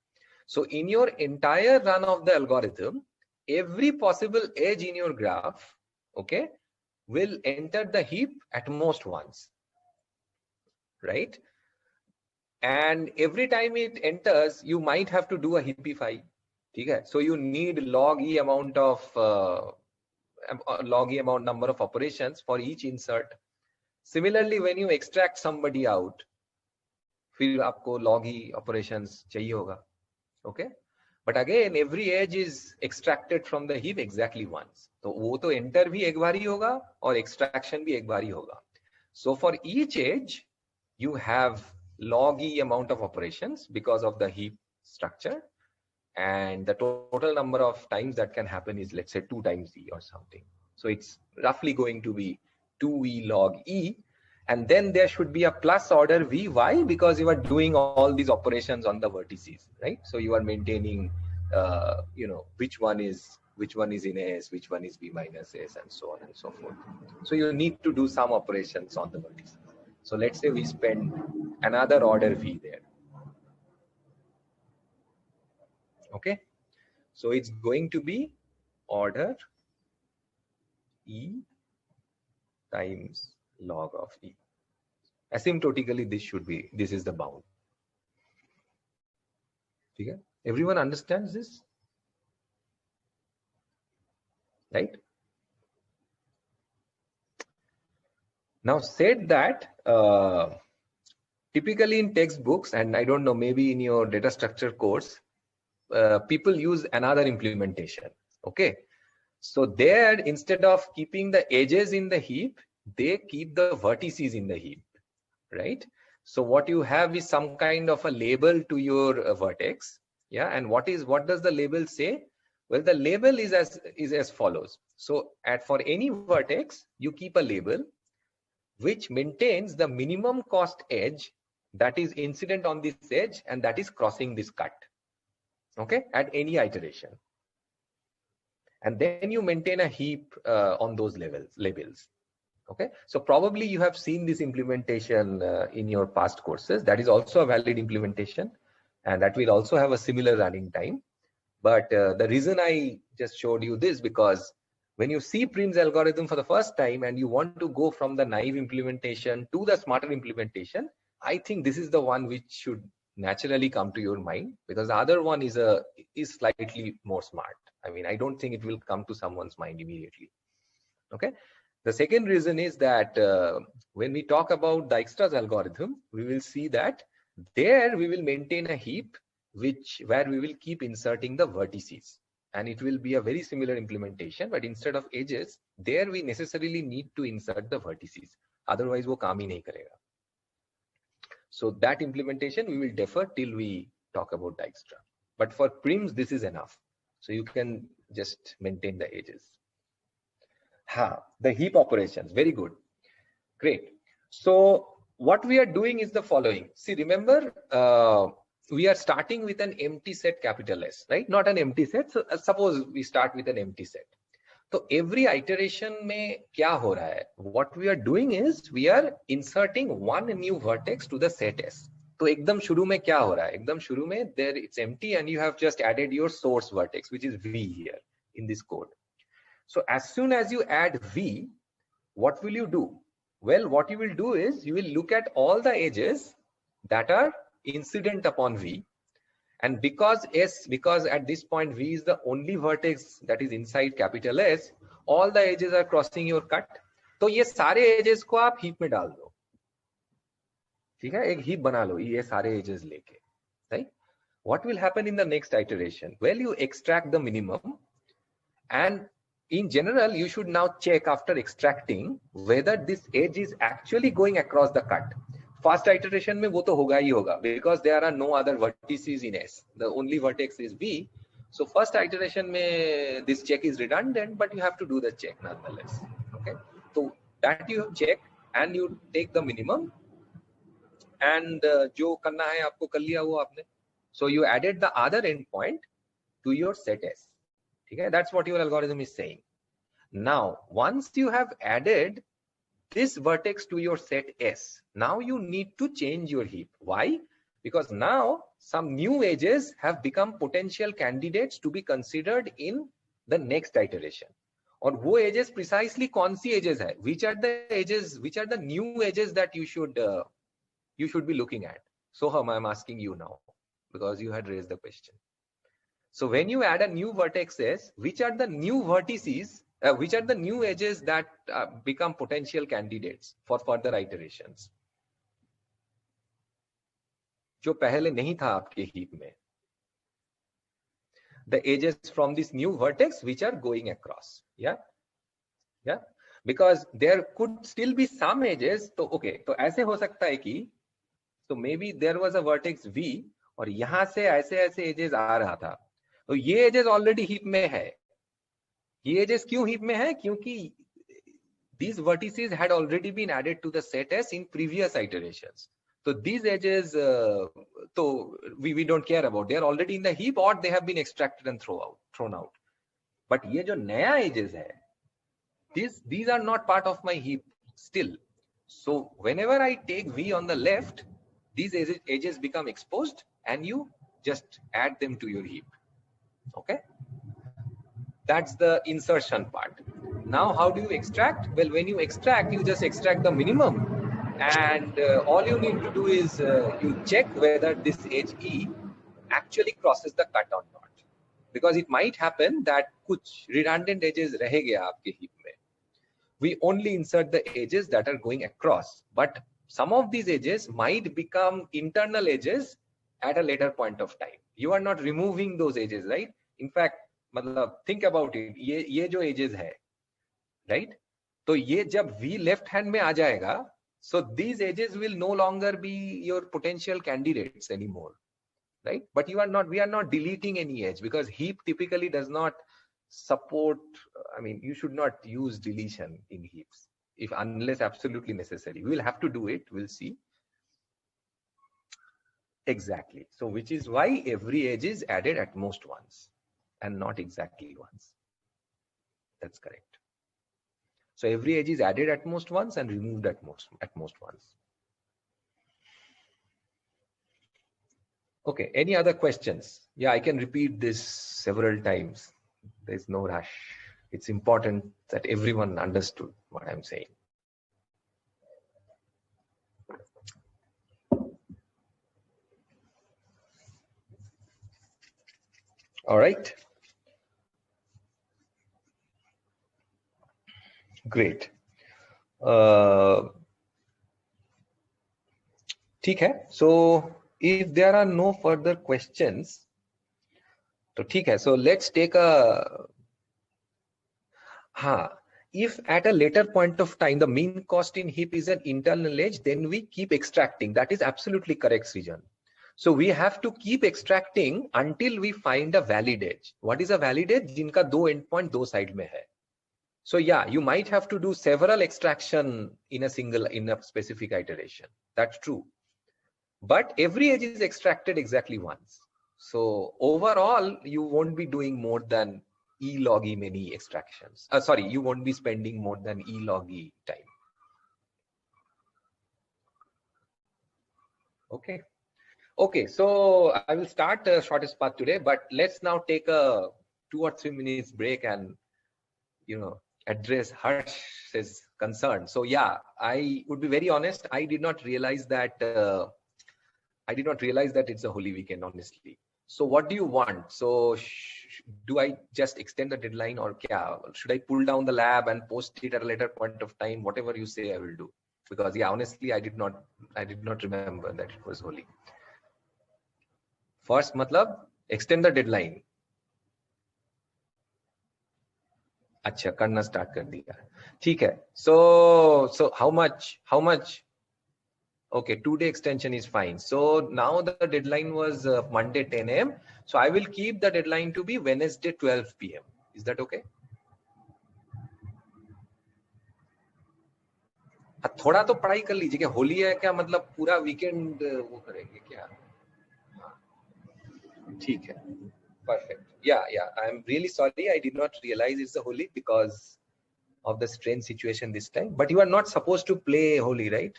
So in your entire run of the algorithm, every possible edge in your graph, okay, will enter the heap at most once, right? And every time it enters, you might have to do a heapify. Okay? So you need log E amount number of operations for each insert. Similarly, when you extract somebody out, फिर आपको log E operations चाहिए होगा. Okay? But again, every edge is extracted from the heap exactly once. तो वो तो enter भी एक बार ही होगा और extraction भी एक बार ही होगा. So for each edge, you have log E amount of operations because of the heap structure, and the total number of times that can happen is, let's say, 2 times E or something. So it's roughly going to be 2E log E, and then there should be a plus order V. Why? Because you are doing all these operations on the vertices, right? So you are maintaining, which one is in S, which one is V minus S, and so on and so forth. So you need to do some operations on the vertices. So let's say we spend another order V there. Okay. So it's going to be order E times log of E. Asymptotically, this is the bound. Okay. Everyone understands this? Right? Now, said that, typically in textbooks, and I don't know, maybe in your data structure course, people use another implementation. Okay. So there, instead of keeping the edges in the heap, they keep the vertices in the heap, right? So what you have is some kind of a label to your vertex. Yeah. And what does the label say? Well, the label is as follows. So for any vertex, you keep a label which maintains the minimum cost edge that is incident on this edge and that is crossing this cut, okay, at any iteration. And then you maintain a heap on those labels. Okay, so probably you have seen this implementation in your past courses. That is also a valid implementation, and that will also have a similar running time. But the reason I just showed you this, because when you see Prim's algorithm for the first time and you want to go from the naive implementation to the smarter implementation, I think this is the one which should naturally come to your mind, because the other one is slightly more smart. I mean, I don't think it will come to someone's mind immediately. Okay. The second reason is that when we talk about Dijkstra's algorithm, we will see that there we will maintain a heap where we will keep inserting the vertices, and it will be a very similar implementation, but instead of edges, there we necessarily need to insert the vertices. Otherwise, वो काम ही नहीं करेगा. So that implementation we will defer till we talk about Dijkstra. But for prims, this is enough. So you can just maintain the edges. The heap operations, very good. Great. So what we are doing is the following. See, remember, we are starting with an empty set capital S, right? Not an empty set. So suppose we start with an empty set. So every iteration में क्या हो रहा है? What we are doing is we are inserting one new vertex to the set S. तो एकदम शुरू में क्या हो रहा है? एकदम शुरू में there it's empty and you have just added your source vertex, which is V here in this code. So as soon as you add V, what will you do? Well, what you will do is you will look at all the edges that are incident upon V. And because at this point V is the only vertex that is inside capital S, all the edges are crossing your cut. तो ये सारे edges को आप heap में डाल दो. ठीक है, एक heap बना लो ये सारे edges लेके, right? What will happen in the next iteration? Well, you extract the minimum, and in general, you should now check after extracting whether this edge is actually going across the cut. First iteration में वो तो होगा ही होगा, because there are no other vertices in S. The only vertex is V. So first iteration में this check is redundant, but you have to do the check nonetheless. Okay. So that you check and you take the minimum, and जो करना है आपको कर लिया वो आपने. So you added the other endpoint to your set S. Okay, that's what your algorithm is saying. Now, once you have added this vertex to your set S, now you need to change your heap. Why? Because now some new edges have become potential candidates to be considered in the next iteration. और वो edges precisely कौन सी edges है? Which are the edges? Which are the new edges that you should be looking at? So I'm asking you now, because you had raised the question. So when you add a new vertex S, which are the new vertices, which are the new edges that become potential candidates for further iterations? जो पहले नहीं था आपके heap में. The edges from this new vertex which are going across. Yeah. Because there could still be some edges. तो okay, तो ऐसे हो सकता है कि, so maybe there was a vertex V और यहाँ से ऐसे edges आ रहा था. तो ये edges already heap में है. ये edges क्यों heap में है? क्योंकि these vertices had already been added to the set S in previous iterations. So these edges, so we don't care about. They are already in the heap or they have been extracted and thrown out. But ये जो नया edges है, these are not part of my heap still. So whenever I take V on the left, these edges become exposed and you just add them to your heap. Okay, that's the insertion part. Now how do you extract? Well, when you extract, you just extract the minimum, and all you need to do is you check whether this edge E actually crosses the cut or not, because it might happen that कुछ redundant edges रह गया आपके heap में. We only insert the edges that are going across, but some of these edges might become internal edges at a later point of time. You are not removing those edges, right? In fact, मतलब think about it. ये जो edges है, right? तो ये जब V left hand में आ जाएगा, so these edges will no longer be your potential candidates anymore, right? But we are not deleting any edge, because heap typically does not support. I mean, you should not use deletion in heaps unless absolutely necessary. We'll have to do it. We'll see. Exactly. So which is why every edge is added at most once and not exactly once. That's correct. So every edge is added at most once and removed at most once. Okay, any other questions? Yeah, I can repeat this several times. There's no rush. It's important that everyone understood what I'm saying. All right. Great. ठीक है. So if there are no further questions, तो ठीक है. So let's take a if at a later point of time the mean cost in heap is an internal edge, then we keep extracting. That is absolutely correct, Srijan. So we have to keep extracting until we find a valid edge. What is a valid edge? जिनका दो endpoint दो side में है. So yeah, you might have to do several extraction in a specific iteration. That's true. But every edge is extracted exactly once. So overall, you won't be doing more than E log E many extractions. Sorry, you won't be spending more than E log E time. Okay. Okay, so I will start the shortest path today, but let's now take a 2 or 3 minutes break and, address Harsh's concern. So yeah, I would be very honest. I did not realize that it's a holy weekend, honestly. So what do you want? So do I just extend the deadline, or should I pull down the lab and post it at a later point of time? Whatever you say, I will do. Because yeah, honestly, I did not remember that it was holy. First, matlab, extend the deadline. अच्छा, करना start कर दिया. ठीक है. So how much? Okay, 2-day extension is fine. So now the deadline was Monday 10 a.m. So I will keep the deadline to be Wednesday 12 p.m. Is that okay? थोड़ा तो पढ़ाई कर लीजिए. क्या होली है क्या? मतलब पूरा वीकेंड वो करेंगे क्या? ठीक है. Perfect. Yeah. I am really sorry. I did not realize it's a holy because of the strange situation this time. But you are not supposed to play holy, right?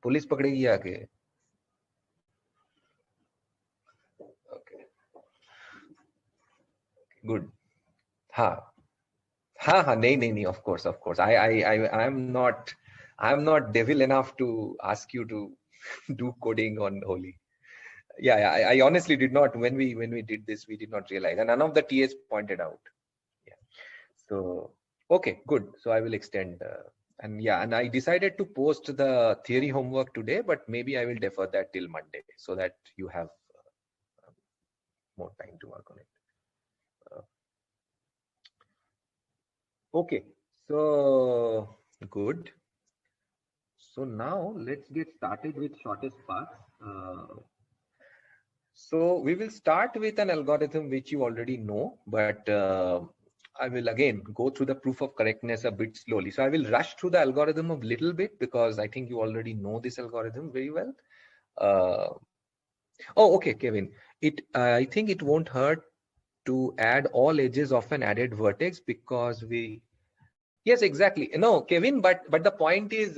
Police पकड़ेगी आके. Okay. Good. नहीं. Of course. I am not devil enough to ask you to do coding on holy. Yeah. I honestly did not. When we did this, we did not realize, and none of the TAs pointed out. Yeah. So okay, good. So I will extend. And I decided to post the theory homework today, but maybe I will defer that till Monday so that you have more time to work on it. Okay, so good. So now let's get started with shortest path. So we will start with an algorithm which you already know, but I will again go through the proof of correctness a bit slowly. So I will rush through the algorithm a little bit because I think you already know this algorithm very well. Okay, Kevin. I think it won't hurt to add all edges of an added vertex because yes, exactly. No, Kevin, but the point is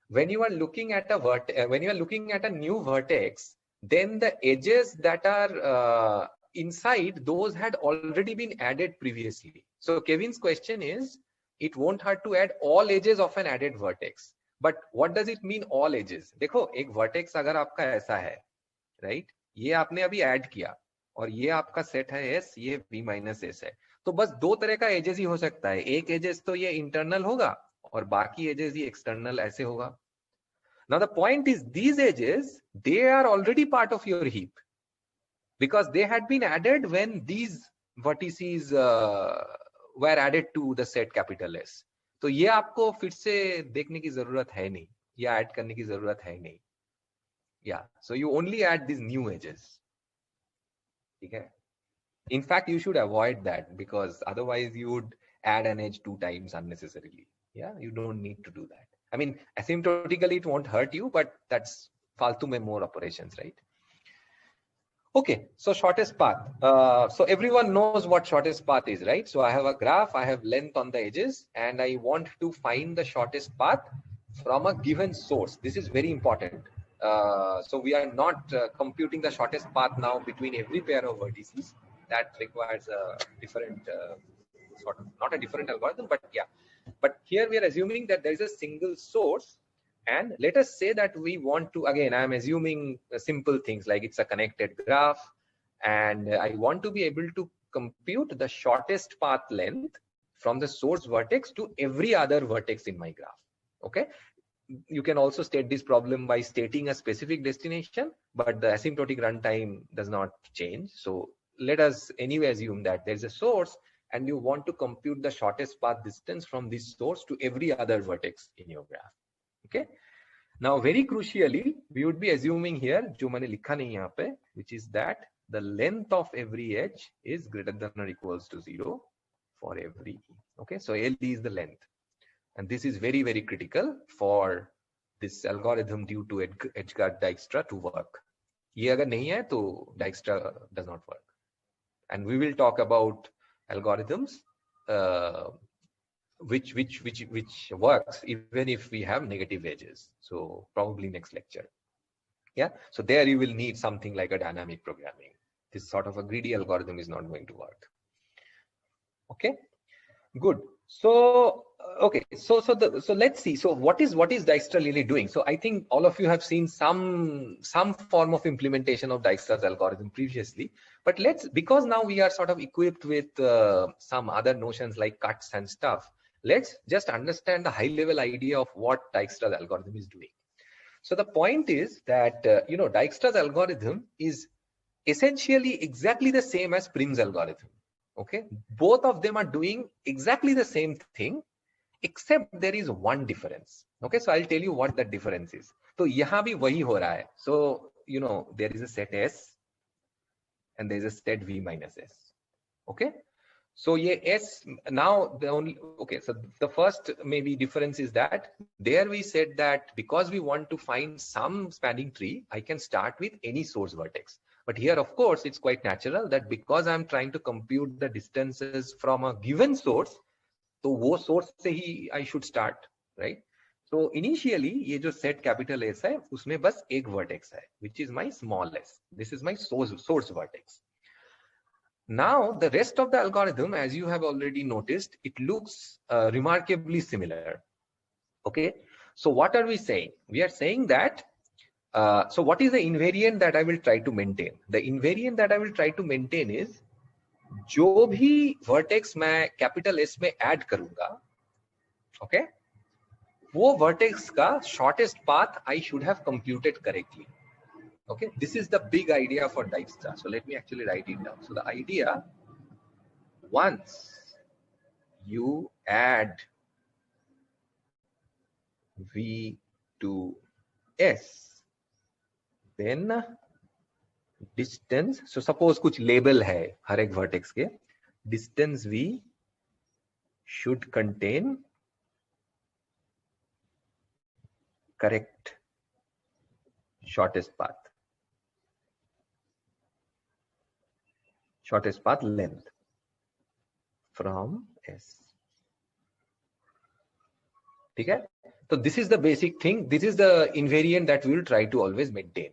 when you are looking at a new vertex, then the edges that are inside, those had already been added previously. So Kevin's question is, it won't hurt to add all edges of an added vertex. But what does it mean, all edges? देखो, एक vertex अगर आपका ऐसा है, right? ये आपने अभी add किया, और ये आपका set है S, ये V minus S है. तो बस दो तरह का edges ही हो सकता है. एक edges तो ये internal होगा, और बाकी edges ही external ऐसे होगा. Now the point is, these edges, they are already part of your heap because they had been added when these vertices were added to the set capital S. तो ये आपको फिर से देखने की जरूरत है नहीं, या add करने की जरूरत है नहीं. Yeah, so you only add these new edges. ठीक है? In fact, you should avoid that because otherwise you would add an edge 2 times unnecessarily. Yeah, you don't need to do that. I mean, asymptotically it won't hurt you, but that's faltu mein more operations, right? Okay, so shortest path. So everyone knows what shortest path is, right? So I have a graph, I have length on the edges, and I want to find the shortest path from a given source. This is very important. So we are not computing the shortest path now between every pair of vertices. That requires a different not a different algorithm, but yeah. But here we are assuming that there is a single source, and let us say that we want to, again, I am assuming simple things like it's a connected graph, and I want to be able to compute the shortest path length from the source vertex to every other vertex in my graph. Okay, you can also state this problem by stating a specific destination, but the asymptotic runtime does not change. So let us anyway assume that there's a source and you want to compute the shortest path distance from this source to every other vertex in your graph. Okay, now very crucially we would be assuming here, जो मैंने लिखा नहीं यहाँ पे, which is that the length of every edge is greater than or equals to 0 for every e. Okay, so L is the length, and this is very, very critical for this algorithm due to Dijkstra to work. ये अगर नहीं है तो Dijkstra does not work, and we will talk about algorithms which works even if we have negative edges. So probably next lecture. Yeah, so there you will need something like a dynamic programming. This sort of a greedy algorithm is not going to work. Okay, good. So okay, so let's see. So what is Dijkstra really doing? So I think all of you have seen some form of implementation of Dijkstra's algorithm previously, but because now we are sort of equipped with some other notions like cuts and stuff, let's just understand the high level idea of what Dijkstra's algorithm is doing. So the point is that Dijkstra's algorithm is essentially exactly the same as Prim's algorithm. Okay, both of them are doing exactly the same thing, except there is one difference. Okay, so I'll tell you what that difference is. So यहाँ भी वही हो रहा है. So there is a set S and there is a set V minus S. Okay, so ये S now so the first maybe difference is that there we said that because we want to find some spanning tree, I can start with any source vertex. But here, of course, it's quite natural that because I'm trying to compute the distances from a given source, so वो source से ही I should start, right? So initially, ये जो set capital S है, उसमें बस एक vertex है, which is my small s. This is my source vertex. Now, the rest of the algorithm, as you have already noticed, it looks remarkably similar. Okay, so what are we saying? We are saying that so what is the invariant that I will try to maintain? The invariant that I will try to maintain is जो भी vertex मैं capital S में add करूंगा, okay, वो vertex का shortest path I should have computed correctly. Okay, this is the big idea for Dijkstra. So let me actually write it down. So the idea, once you add V to S, then distance, so suppose कुछ label है हर एक vertex के, distance V should contain correct shortest path length from S. ठीक है? So this is the basic thing. This is the invariant that we will try to always maintain.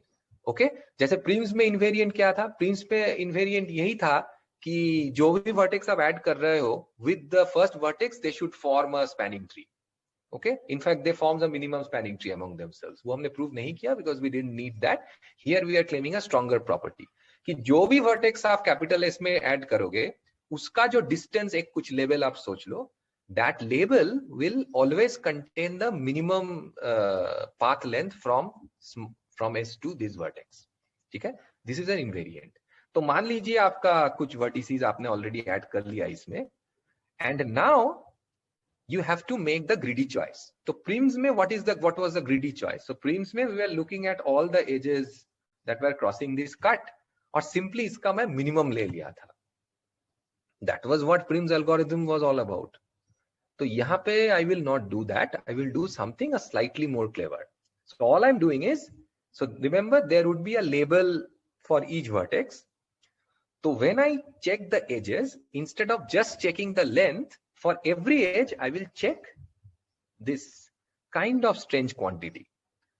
Okay? जैसे Prims में invariant क्या था? Prims पे invariant यही था कि जो भी vertex आप add कर रहे हो, with the first vertex they should form a spanning tree. Okay? In fact, they form a minimum spanning tree among themselves. वो हमने prove नहीं किया because we didn't need that. Here we are claiming a stronger property कि जो भी vertex आप capital S में add करोगे, उसका जो distance एक कुछ level आप सोच लो, that label will always contain the minimum path length from S to this vertex. ठीक है? This is an invariant. तो मान लीजिए आपका कुछ vertices आपने already add कर लिया इसमें, and now you have to make the greedy choice. So Prims में what was the greedy choice? So Prims में we were looking at all the edges that were crossing this cut, और simply इसका मैं minimum ले लिया था. That was what Prim's algorithm was all about. So यहाँ पे I will not do that. I will do something slightly more clever. So all I'm doing is, so remember there would be a label for each vertex. So when I check the edges, instead of just checking the length, for every edge I will check this kind of strange quantity,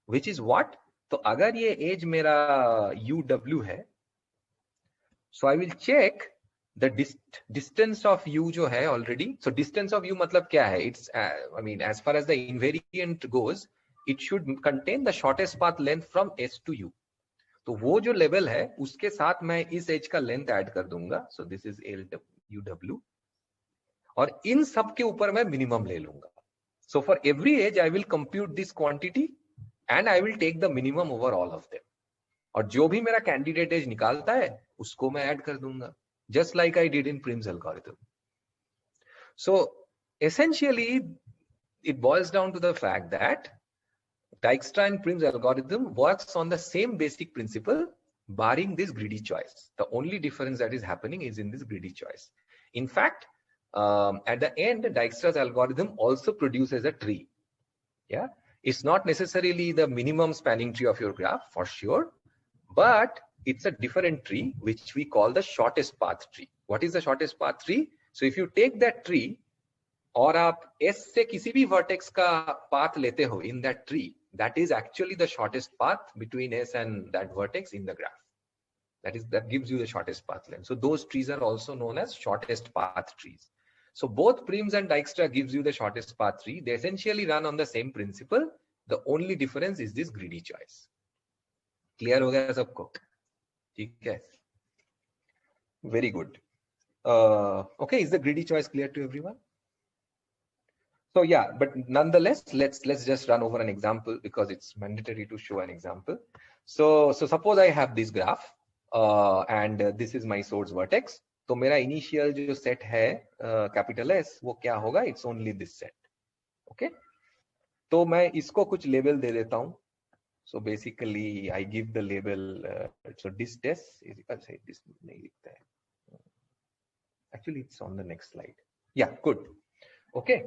which is what? तो अगर ये edge मेरा UW है, so I will check the distance of U जो है already. So distance of U मतलब क्या है? It's I mean as far as the invariant goes, it should contain the shortest path length from S to U. तो वो जो level है उसके साथ मैं इस edge का length add कर दूंगा. So this is UW. और इन सब के ऊपर मैं मिनिमम ले लूंगा. So for every edge I will compute this quantity and I will take the minimum over all of them. और जो भी मेरा कैंडिडेट एज निकालता है उसको मैं ऐड कर दूंगा, just like I did in Prim's algorithm. So essentially it boils down to the fact that Dijkstra and Prim's algorithm works on the same basic principle, barring this greedy choice. The only difference that is happening is in this greedy choice. In fact, at the end, Dijkstra's algorithm also produces a tree. Yeah, it's not necessarily the minimum spanning tree of your graph for sure, but it's a different tree which we call the shortest path tree. What is the shortest path tree? So if you take that tree और आप S से किसी भी vertex का path लेते हो in that tree, that is actually the shortest path between S and that vertex in the graph. That gives you the shortest path length. So those trees are also known as shortest path trees. So both Prim's and Dijkstra gives you the shortest path tree. They essentially run on the same principle. The only difference is this greedy choice. Clear हो गया सबको? ठीक है. Very good. Okay, is the greedy choice clear to everyone? So yeah, but nonetheless, let's just run over an example because it's mandatory to show an example. So suppose I have this graph and this is my source vertex. तो मेरा initial जो set है capital S वो क्या होगा? It's only this set. Okay? तो मैं इसको कुछ label दे देता हूँ. So basically I give the label so this test is this नहीं लिखता है. Actually it's on the next slide. Yeah, good. Okay.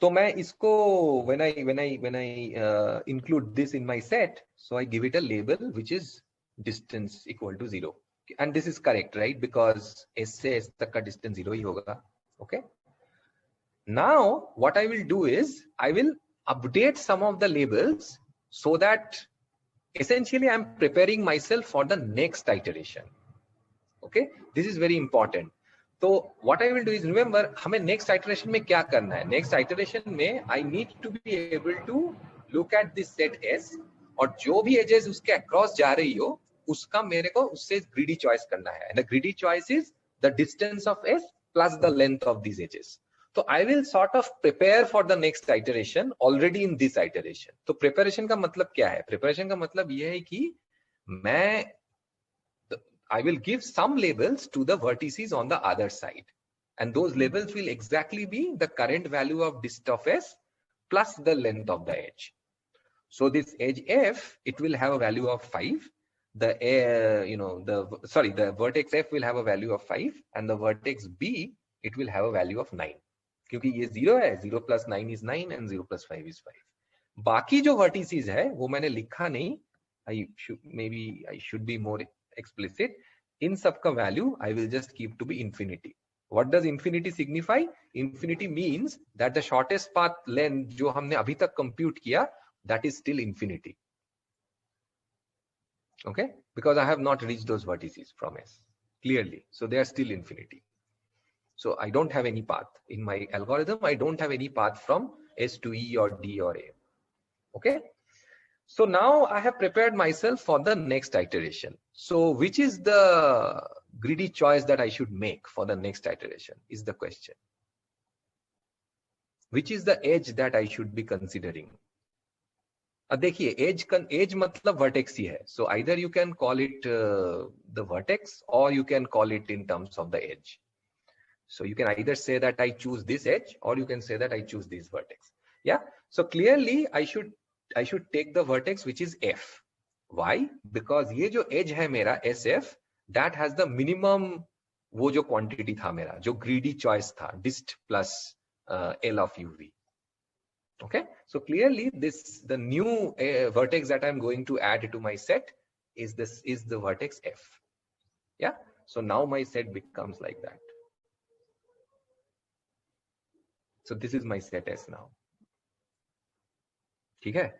तो मैं इसको when I include this in my set, so I give it a label which is distance equal to 0, and this is correct, right? Because S से S तक का distance 0 ही होगा. Okay. Now what I will do is I will update some of the labels so that essentially I'm preparing myself for the next iteration. Okay, this is very important. So what I will do is, remember हमें next iteration में क्या करना है? Next iteration में I need to be able to look at this set S और जो भी edges उसके across जा रही हो उसका मेरे को उससे greedy choice करना है. And the greedy choice is the distance of S plus the length of these edges. So I will sort of prepare for the next iteration already in this iteration. तो preparation का मतलब क्या है? Preparation का मतलब ये है कि मैं I will give some labels to the vertices on the other side, and those labels will exactly be the current value of dist of S plus the length of the edge. So this edge F, it will have a value of 5. The the vertex F will have a value of 5, and the vertex B, it will have a value of 9. क्योंकि ये 0 है, 0 plus 9 is 9 and 0 plus 5 is 5. बाकी जो vertices है वो मैंने लिखा नहीं. Maybe I should be more explicit. In sub ka value I will just keep to be infinity. What does infinity signify? Infinity means that the shortest path length जो हमने अभी तक compute किया, that is still infinity. Okay, because I have not reached those vertices from S clearly, so they are still infinity. So I don't have any path in my algorithm. I don't have any path from S to E or D or A. Okay. So now I have prepared myself for the next iteration. So which is the greedy choice that I should make for the next iteration is the question. Which is the edge that I should be considering? देखिए edge मतलब vertex ही है. So either you can call it the vertex or you can call it in terms of the edge. So you can either say that I choose this edge or you can say that I choose this vertex. Yeah. So clearly I should take the vertex which is F. Why? Because ये जो edge है मेरा SF, that has the minimum वो जो quantity था मेरा, जो greedy choice था, dist plus L of UV. Okay. So clearly the new vertex that I'm going to add to my set is the vertex F. Yeah. So now my set becomes like that. So this is my set S now. Okay.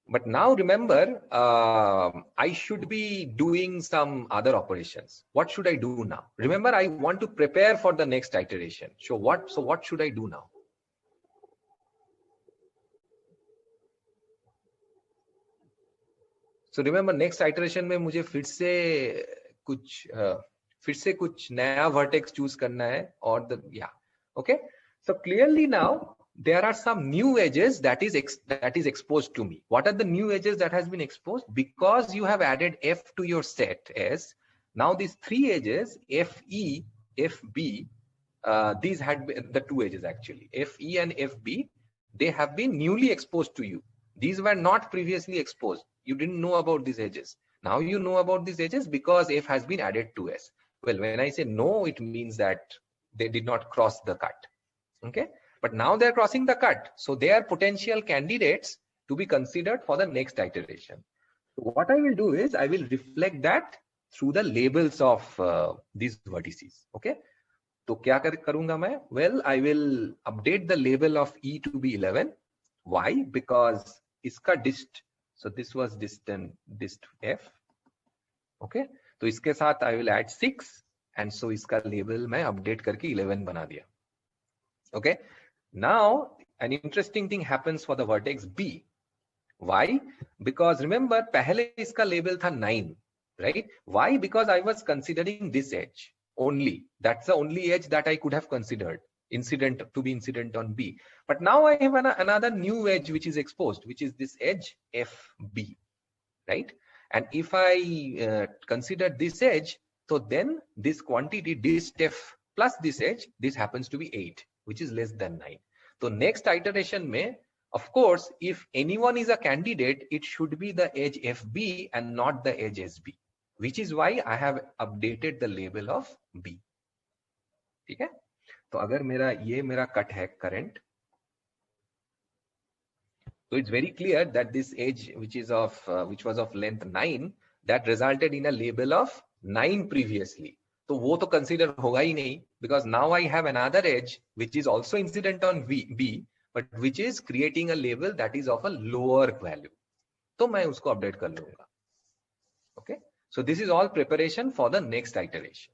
But now remember, I should be doing some other operations. What should I do now? Remember, I want to prepare for the next iteration. So what should I do now? So remember, next iteration में मुझे फिर से कुछ फिर से कुछ नया vertex choose करना है, or the okay. So clearly now there are some new edges that is exposed to me. What are the new edges that has been exposed? Because you have added f to your set S. Now these three edges FE, FB, these had been the two edges actually. FE and FB, they have been newly exposed to you. These were not previously exposed. You didn't know about these edges. Now you know about these edges because F has been added to S. Well, when I say no, it means that they did not cross the cut. Okay, but now they're crossing the cut. So they are potential candidates to be considered for the next iteration. So what I will do is I will reflect that through the labels of these vertices. Okay. तो क्या करूंगा मैं? Well, I will update the label of E to be 11. Why? Because इसका dist, so this was dist F. Okay, तो इसके साथ I will add 6 and so इसका label मैं update करके 11 बना दिया. Okay, now an interesting thing happens for the vertex B. Why? Because remember पहले इसका label था 9, right? Why? Because I was considering this edge only. That's the only edge that I could have considered incident to be incident on B. But now I have another new edge which is exposed, which is this edge FB, right? And if I consider this edge, so then this quantity dist F plus this edge, this happens to be 8, which is less than 9. So next iteration may, of course, if anyone is a candidate, it should be the edge FB and not the edge SB, which is why I have updated the label of B. ठीक है? तो अगर मेरा cut है current, so it's very clear that this edge which was of length 9, that resulted in a label of 9 previously. तो वो तो consider होगा ही नहीं, because now I have another edge which is also incident on B, but which is creating a label that is of a lower value. तो मैं उसको update कर लूंगा. Okay, so this is all preparation for the next iteration.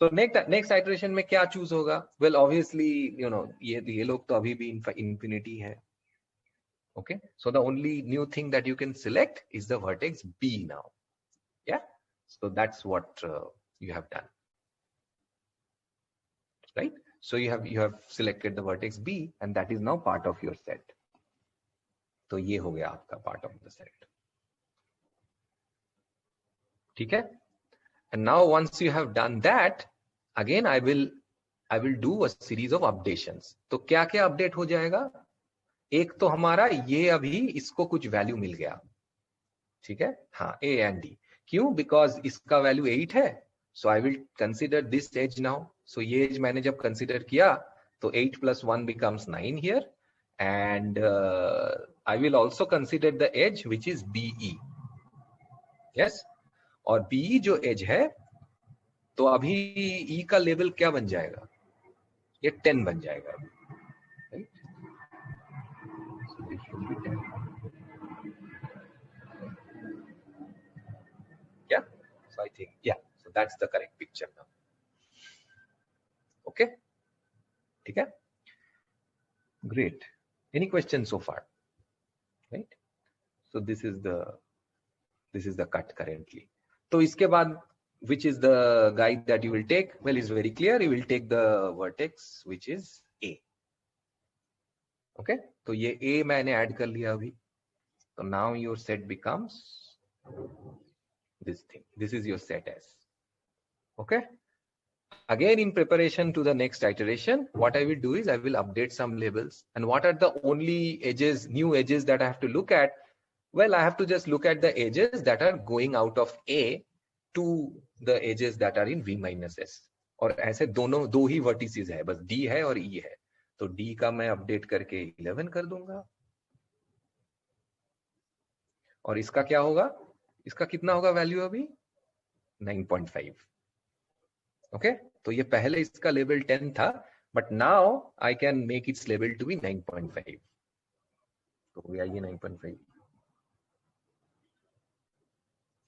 So next iteration में क्या choose होगा? Well, obviously, you know, ये लोग तो अभी भी infinity है. Okay, so the only new thing that you can select is the vertex B now. Yeah, so that's what you have done, right? So you have selected the vertex B, and that is now part of your set. तो ये हो गया आपका part of the set. ठीक है? And now once you have done that, again I will do a series of updations. तो क्या क्या update हो जाएगा? एक तो हमारा ये अभी इसको कुछ वैल्यू मिल गया. ठीक है? हाँ, A and D. क्यों? Because इसका वैल्यू 8 है. So I will consider this edge now. So ये edge मैंने जब consider किया, तो 8 plus 1 becomes 9 here. And I will also consider the edge which is BE. Yes? और BE जो edge है, तो अभी E का लेवल क्या बन जाएगा? ये 10 बन जाएगा. Right? So this should be 10. Yeah? So I think, yeah. So that's the correct picture now. Okay? ठीक है? Great. Any questions so far? Right? So this is the cut currently. So इसके बाद, which is the guide that you will take? Well, it's very clear. You will take the vertex which is A. Okay? तो ये A मैंने add कर लिया अभी. So now your set becomes this thing. This is your set S. Okay? Again, in preparation to the next iteration, what I will do is I will update some labels. And what are the only edges, new edges that I have to look at? Well, I have to just look at the edges that are going out of A to the edges that are in V minus S. और ऐसे दो ही vertices है, बस D है और E है. तो D का मैं update करके 11 कर दूंगा. और इसका क्या होगा? इसका कितना होगा वैल्यू अभी? 9.5. ओके, तो ये पहले इसका लेवल 10 था, but now I can make its level to be 9.5. तो हो गया ये 9.5.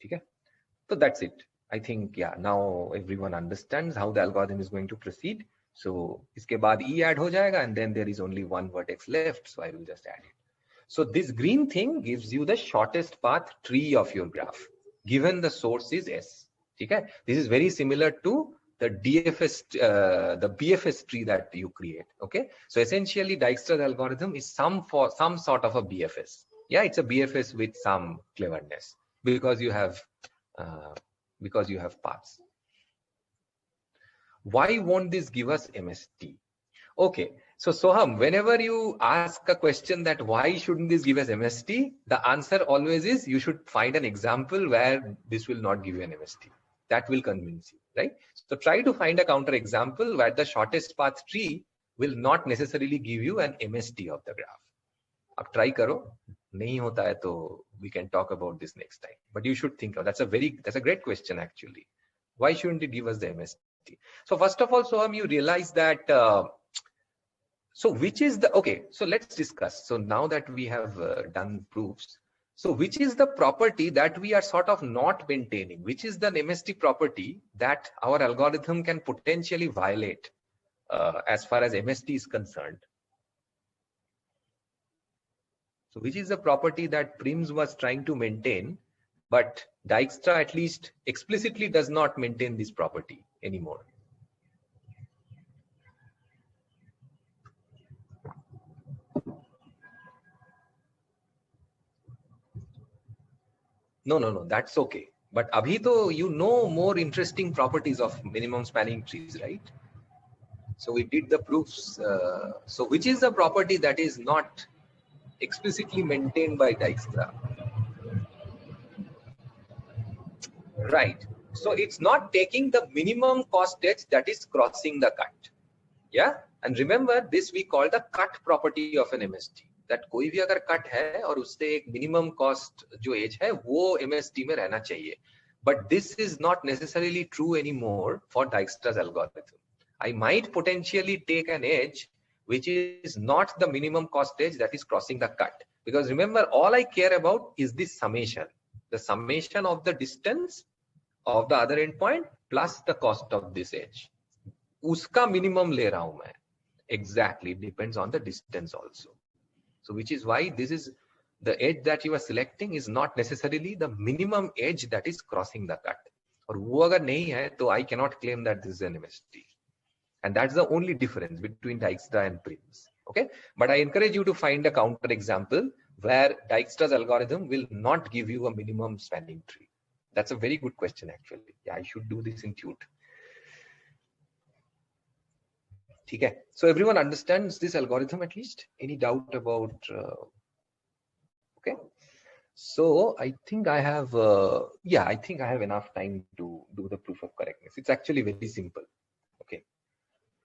ठीक है, तो that's it. I think yeah now everyone understands how the algorithm is going to proceed. So इसके बाद ई ऐड हो जाएगा and then there is only one vertex left, so I will just add it. So this green thing gives you the shortest path tree of your graph, given the source is S. ठीक है? This is very similar to the the BFS tree that you create. Okay, so essentially Dijkstra's algorithm is some sort of a BFS. Yeah, it's a BFS with some cleverness because you have paths. Why won't this give us MST? Okay, so Soham, whenever you ask a question that why shouldn't this give us MST, the answer always is you should find an example where this will not give you an MST. That will convince you, right? So try to find a counter example where the shortest path tree will not necessarily give you an MST of the graph. Ab try karo, nahi hota hai to we can talk about this next time. But you should think of that's a great question actually. Why shouldn't it give us the MST? So first of all, Soham, you realize that so which is the okay? So let's discuss. So now that we have done proofs. So which is the property that we are sort of not maintaining? Which is the MST property that our algorithm can potentially violate as far as MST is concerned? So which is the property that Prim's was trying to maintain, but Dijkstra at least explicitly does not maintain this property anymore? No, that's okay. But abhi to you know more interesting properties of minimum spanning trees, right? So we did the proofs. So which is the property that is not explicitly maintained by Dijkstra? Right. So it's not taking the minimum cost edge that is crossing the cut. Yeah. And remember this we call the cut property of an MST. That कोई भी अगर cut है और उससे एक minimum cost जो as है वो MST में रहना चाहिए. But this is not necessarily true anymore for Dijkstra's algorithm. I might potentially take an edge which is not the minimum cost edge that is crossing the cut. Because remember, all I care about is this summation. The summation of the distance of the other endpoint plus the cost of this edge. Uska minimum le raha hu main. Exactly, it depends on the distance also. So which is why this is the edge that you are selecting is not necessarily the minimum edge that is crossing the cut. Or wo agar nahi hai, to I cannot claim that this is an MST. And that's the only difference between Dijkstra and Prim's. Okay, but I encourage you to find a counter example where Dijkstra's algorithm will not give you a minimum spanning tree. That's a very good question actually. Yeah, I should do this in Tute. Okay, so everyone understands this algorithm at least? Any doubt about? Okay, so I think I have, I think I have enough time to do the proof of correctness. It's actually very simple. Okay,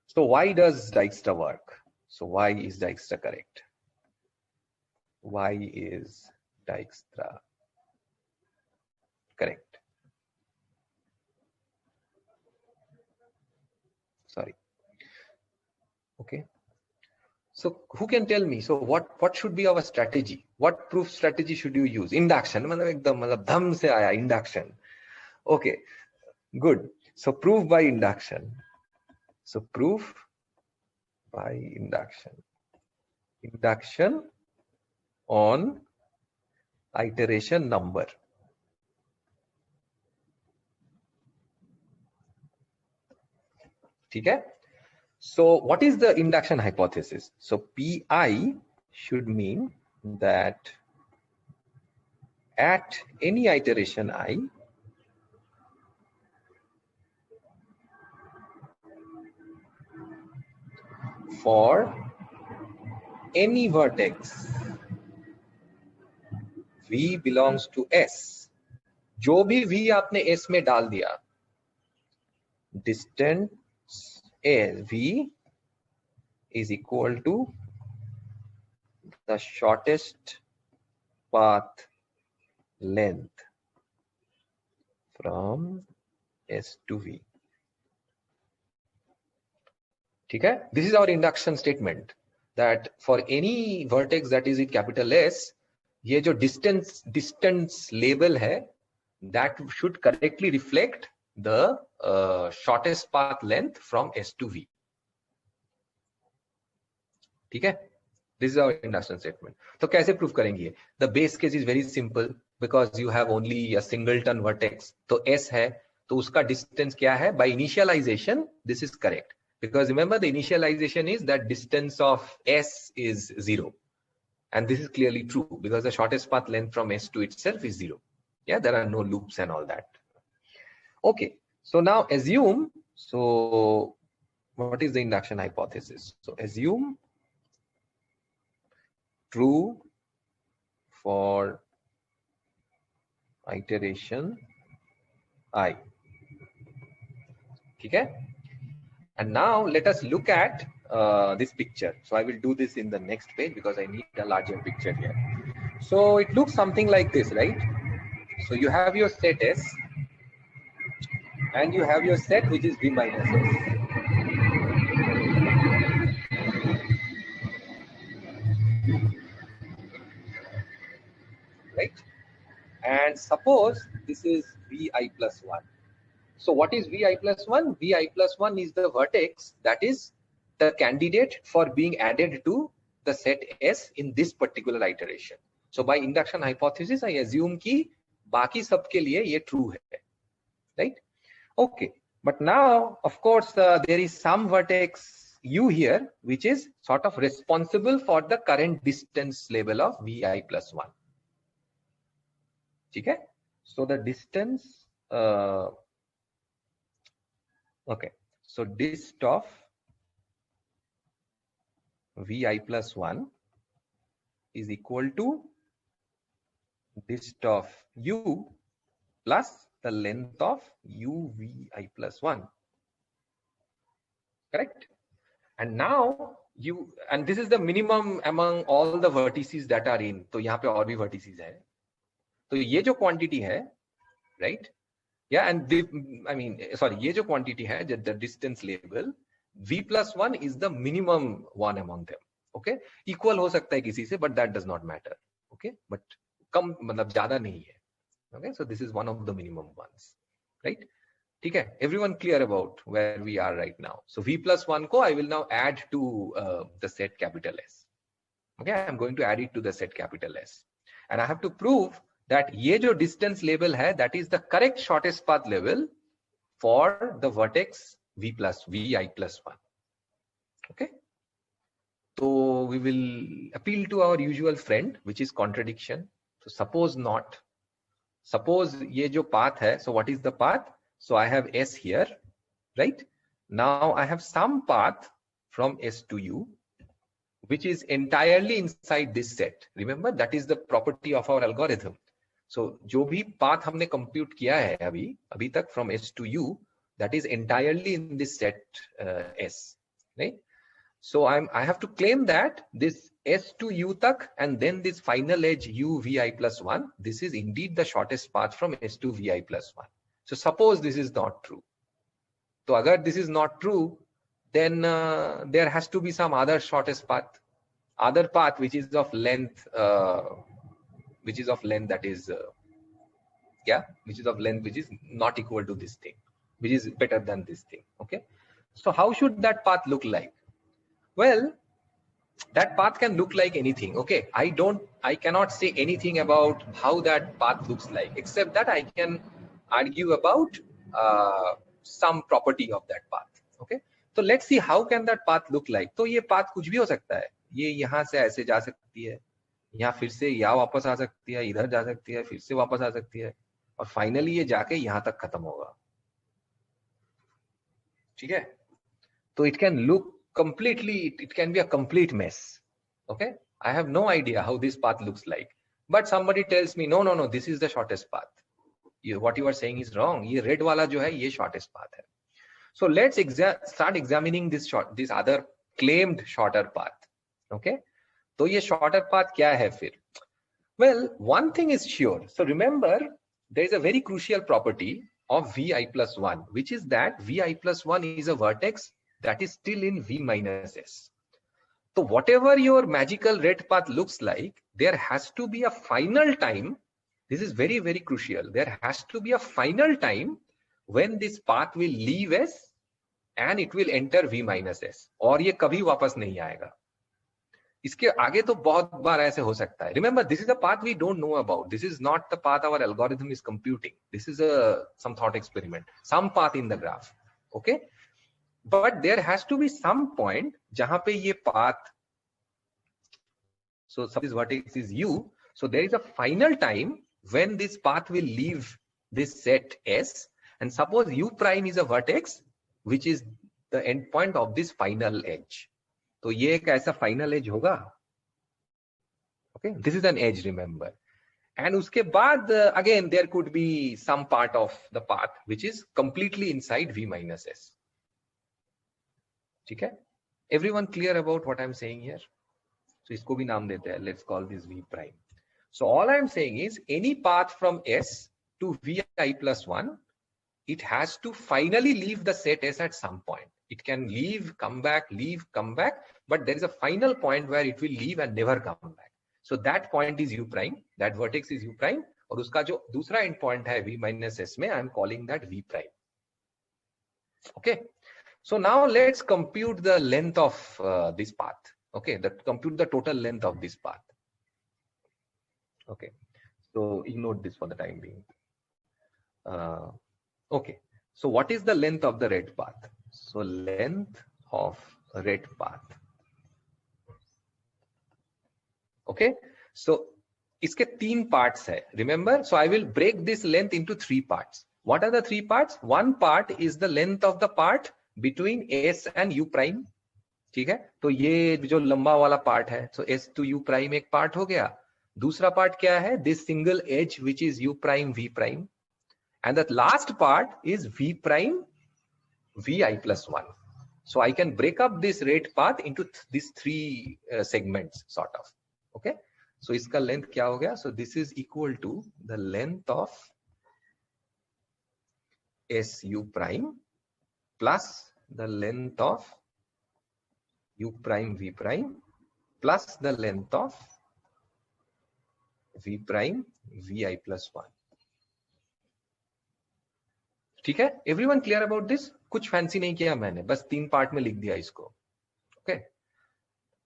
so why does Dijkstra work? So why is Dijkstra correct? Why is Dijkstra correct? Sorry. Okay, so who can tell me? So what should be our strategy? What proof strategy should you use? Induction. मतलब धम से आया induction. Okay, good. So proof by induction. So proof by induction. Induction on iteration number. ठीक है? So what is the induction hypothesis? So PI should mean that at any iteration I, for any vertex V belongs to S, जो भी V आपने S में डाल दिया, distance V is equal to the shortest path length from S to V. Okay? This is our induction statement that for any vertex that is with capital S, ये जो distance label है, that should correctly reflect the shortest path length from S to V. ठीक है? This is our induction statement. तो कैसे prove करेंगे? The base case is very simple because you have only a singleton vertex. तो S है, तो उसका distance क्या है? By initialization, this is correct. Because remember, the initialization is that distance of S is 0. And this is clearly true because the shortest path length from S to itself is 0. Yeah, there are no loops and all that. Okay, so now assume, so what is the induction hypothesis? So assume true for iteration I. Okay? And now let us look at this picture. So I will do this in the next page because I need a larger picture here. So it looks something like this, right? So you have your set S and you have your set which is V minus S. Right? And suppose this is Vi plus 1. So what is Vi plus 1? Vi plus 1 is the vertex that is the candidate for being added to the set S in this particular iteration. So by induction hypothesis, I assume कि बाकी सब के लिए ये true है, right? Okay, but now of course there is some vertex U here which is sort of responsible for the current distance label of Vi plus 1. Okay, so the distance, okay, so dist of Vi plus 1 is equal to dist of U plus the length of UVi plus 1. Correct? And now and this is the minimum among all the vertices that are in. तो यहाँ पे और भी vertices है. तो ये जो quantity है, right? Yeah, and ये जो quantity है, the distance label, V plus 1 is the minimum one among them. Okay, equal हो सकता है किसी से, but that does not matter. Okay, but कम मतलब ज़्यादा नहीं है. Okay, so this is one of the minimum ones, right? ठीक है, everyone clear about where we are right now. So V plus 1 को I will now add to the set capital S. Okay, I'm going to add it to the set capital S, and I have to prove that ये जो distance label है, that is the correct shortest path level for the vertex Vi plus 1. Okay, so we will appeal to our usual friend, which is contradiction. So suppose not. Suppose ये जो path है, so what is the path? So I have S here, right? Now I have some path from S to U, which is entirely inside this set. Remember, that is the property of our algorithm. So जो भी path हमने compute किया है अभी तक from S to U, that is entirely in this set S, right? So I have to claim that this S to U tak and then this final edge U Vi plus 1, this is indeed the shortest path from S to Vi plus 1. So suppose this is not true. So agar this is not true, then there has to be some other shortest path, other path which is of length, which is of length that is, which is of length which is not equal to this thing, which is better than this thing. Okay. So how should that path look like? Well, that path can look like anything. Okay, I cannot say anything about how that path looks like, except that I can argue about some property of that path. Okay, so let's see how can that path look like. तो ये path कुछ भी हो सकता है. ये यहाँ से ऐसे जा सकती है, यहाँ फिर से यहाँ वापस आ सकती है, इधर जा सकती है, फिर से वापस आ सकती है, और फाइनली ये जाके यहाँ तक खत्म होगा. ठीक है, तो it can look completely, it can be a complete mess. Okay, I have no idea how this path looks like, but somebody tells me no, this is the shortest path. What you are saying is wrong. ये red वाला जो है ये shortest path है. So let's start examining this other claimed shorter path. Okay, तो ये shorter path क्या है फिर? Well, one thing is sure. So remember, there is a very crucial property of Vi plus 1, which is that Vi plus 1 is a vertex that is still in V minus S. So whatever your magical red path looks like, there has to be a final time. This is very, very crucial. There has to be a final time when this path will leave S and it will enter V minus S. और ये कभी वापस नहीं आएगा. इसके आगे तो बहुत बार ऐसे हो सकता है. Remember, this is the path we don't know about. This is not the path our algorithm is computing. This is some thought experiment, some path in the graph. Okay, but there has to be some point जहां पे ये path, so this vertex is u, so there is a final time when this path will leave this set S, and suppose u prime is a vertex which is the endpoint of this final edge. तो ये एक ऐसा final edge होगा. Okay, this is an edge, remember. And उसके बाद again there could be some part of the path which is completely inside v minus s. ठीक है, everyone clear about what I am saying here? So इसको भी नाम देते हैं, let's call this v prime. So all I am saying is any path from s to vi plus 1, it has to finally leave the set S at some point. It can leave, come back, but there is a final point where it will leave and never come back. So that point is u prime, that vertex is u prime, और उसका जो दूसरा end point है v minus s में, I am calling that v prime. Okay, so now let's compute the length of this path. Okay, compute the total length of this path. Okay, so ignore this for the time being. Okay, so what is the length of the red path? So length of red path. Okay, so इसके 3 parts है, remember? So I will break this length into 3 parts. What are the 3 parts? One part is the length of the part between s and u prime. ठीक है, तो ये जो लंबा वाला part है, so s to u prime एक part हो गया. दूसरा part क्या है? This single edge which is u prime v prime, and the last part is v prime vi plus 1. So I can break up this red path into these 3 segments sort of. Okay, so इसका length क्या हो गया? So this is equal to the length of su prime plus the length of u prime v prime plus the length of v prime vi plus 1. ठीक है, everyone clear about this? कुछ fancy नहीं किया मैंने, बस 3 part में लिख दिया इसको. Okay,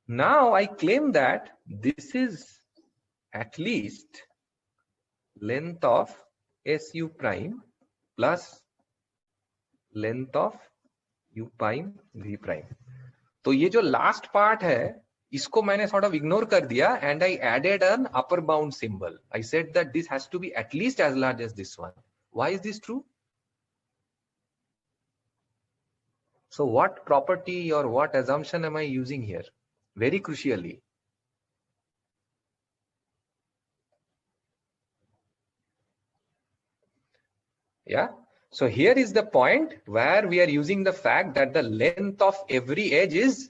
now I claim that this is at least length of S U prime plus length of U prime V prime. तो ये जो लास्ट पार्ट है इसको मैंने सॉर्ट ऑफ इग्नोर कर दिया and I added an upper bound symbol. I said that this has to be at least as large as this one. Why is this true? So what property or what assumption am I using here? Very crucially. Yeah. So here is the point where we are using the fact that the length of every edge is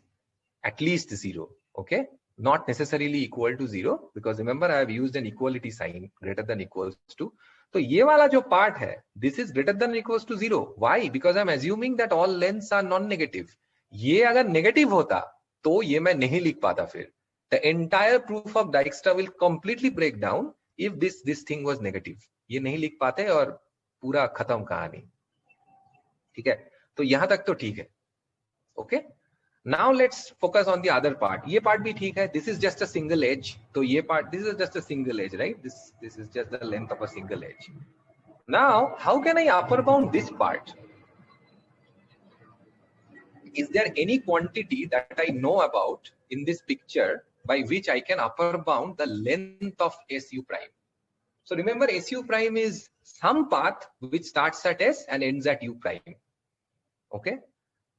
at least 0. Okay. Not necessarily equal to 0, because remember I have used an equality sign, greater than equals to. तो ये वाला जो part है, this is greater than or equals to 0. Why? Because I'm assuming that all lengths are non-negative. ये अगर negative होता तो ये मैं नहीं लिख पाता फिर. The entire proof of Dijkstra will completely break down if this thing was negative. ये नहीं लिख पाते और पूरा खत्म कहानी. ठीक है, तो यहां तक तो ठीक है. Okay, now let's focus on the other part. ये part भी ठीक है. This is just a single edge. तो ये part, this is just a single edge, right? This is just the length of a single edge. Now, how can I upper bound this part? Is there any quantity that I know about in this picture by which I can upper bound the length of SU prime? So remember, SU prime is some path which starts at S and ends at U prime. Okay.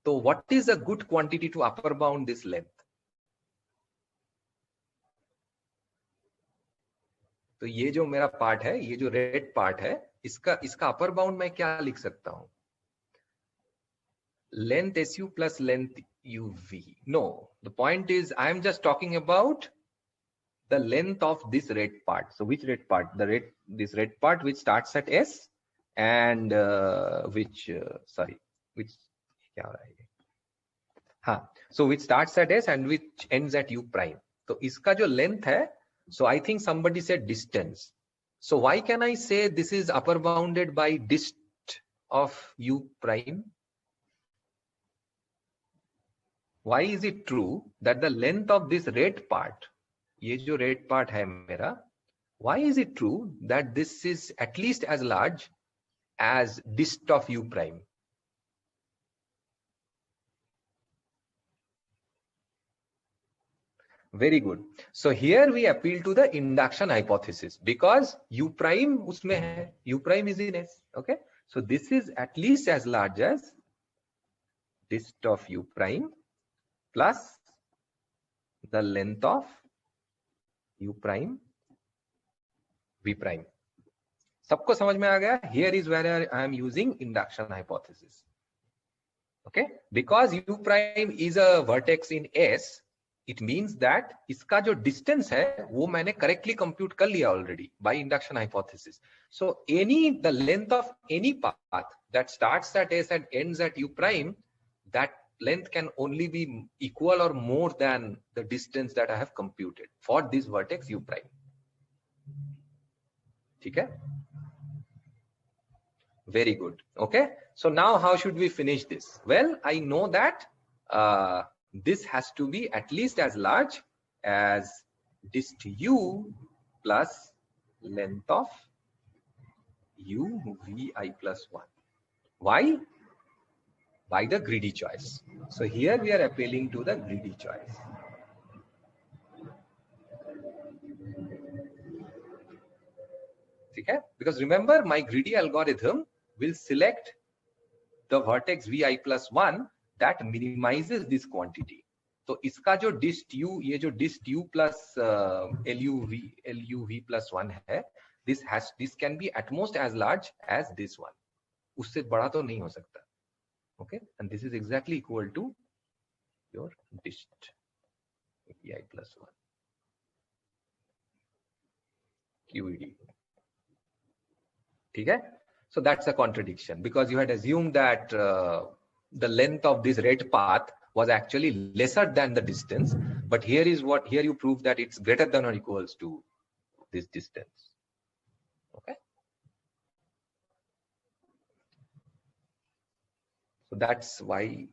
So what is a good quantity to upper bound this length? तो ये जो मेरा part है, ये जो red part है, इसका upper bound मैं क्या लिख सकता हूं? Length SU plus length UV. No, the point is I am just talking about the length of this red part. So which red part? This red part which starts at S and which क्या हो रहा है? हाँ, so which starts at S and which ends at U prime. तो इसका जो length है, so I think somebody said distance. So why can I say this is upper bounded by dist of U prime? why is it true that the length of this red part, ये जो red part है मेरा, why is it true that this is at least as large as dist of u prime? Very good. So here we appeal to the induction hypothesis because u prime उसमें है, u prime is in S. Okay, so this is at least as large as dist of u prime plus the length of u prime v prime. सबको समझ में आ गया? Here is where I am using induction hypothesis. Okay, because u prime is a vertex in S, it means that इसका जो distance है वो मैंने correctly compute कर लिया already by induction hypothesis. So the length of any path that starts at S and ends at u prime, that length can only be equal or more than the distance that I have computed for this vertex u prime. ठीक है? Very good. Okay, so now how should we finish this? Well, I know that this has to be at least as large as dist u plus length of u vi plus 1. Why? By the greedy choice. So here we are appealing to the greedy choice. Okay? Because remember, my greedy algorithm will select the vertex vi plus 1 that minimizes this quantity. So इसका जो dist u, ये जो dist u plus luv plus 1 है, this can be at most as large as this one. उससे बड़ा तो नहीं हो सकता. Okay, and this is exactly equal to your dist vi plus 1 QED. Okay, so that's a contradiction because you had assumed that the length of this red path was actually lesser than the distance, but here you prove that it's greater than or equals to this distance. Okay, so that's why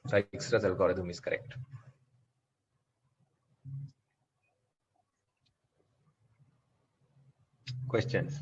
Dijkstra's algorithm is correct. Questions?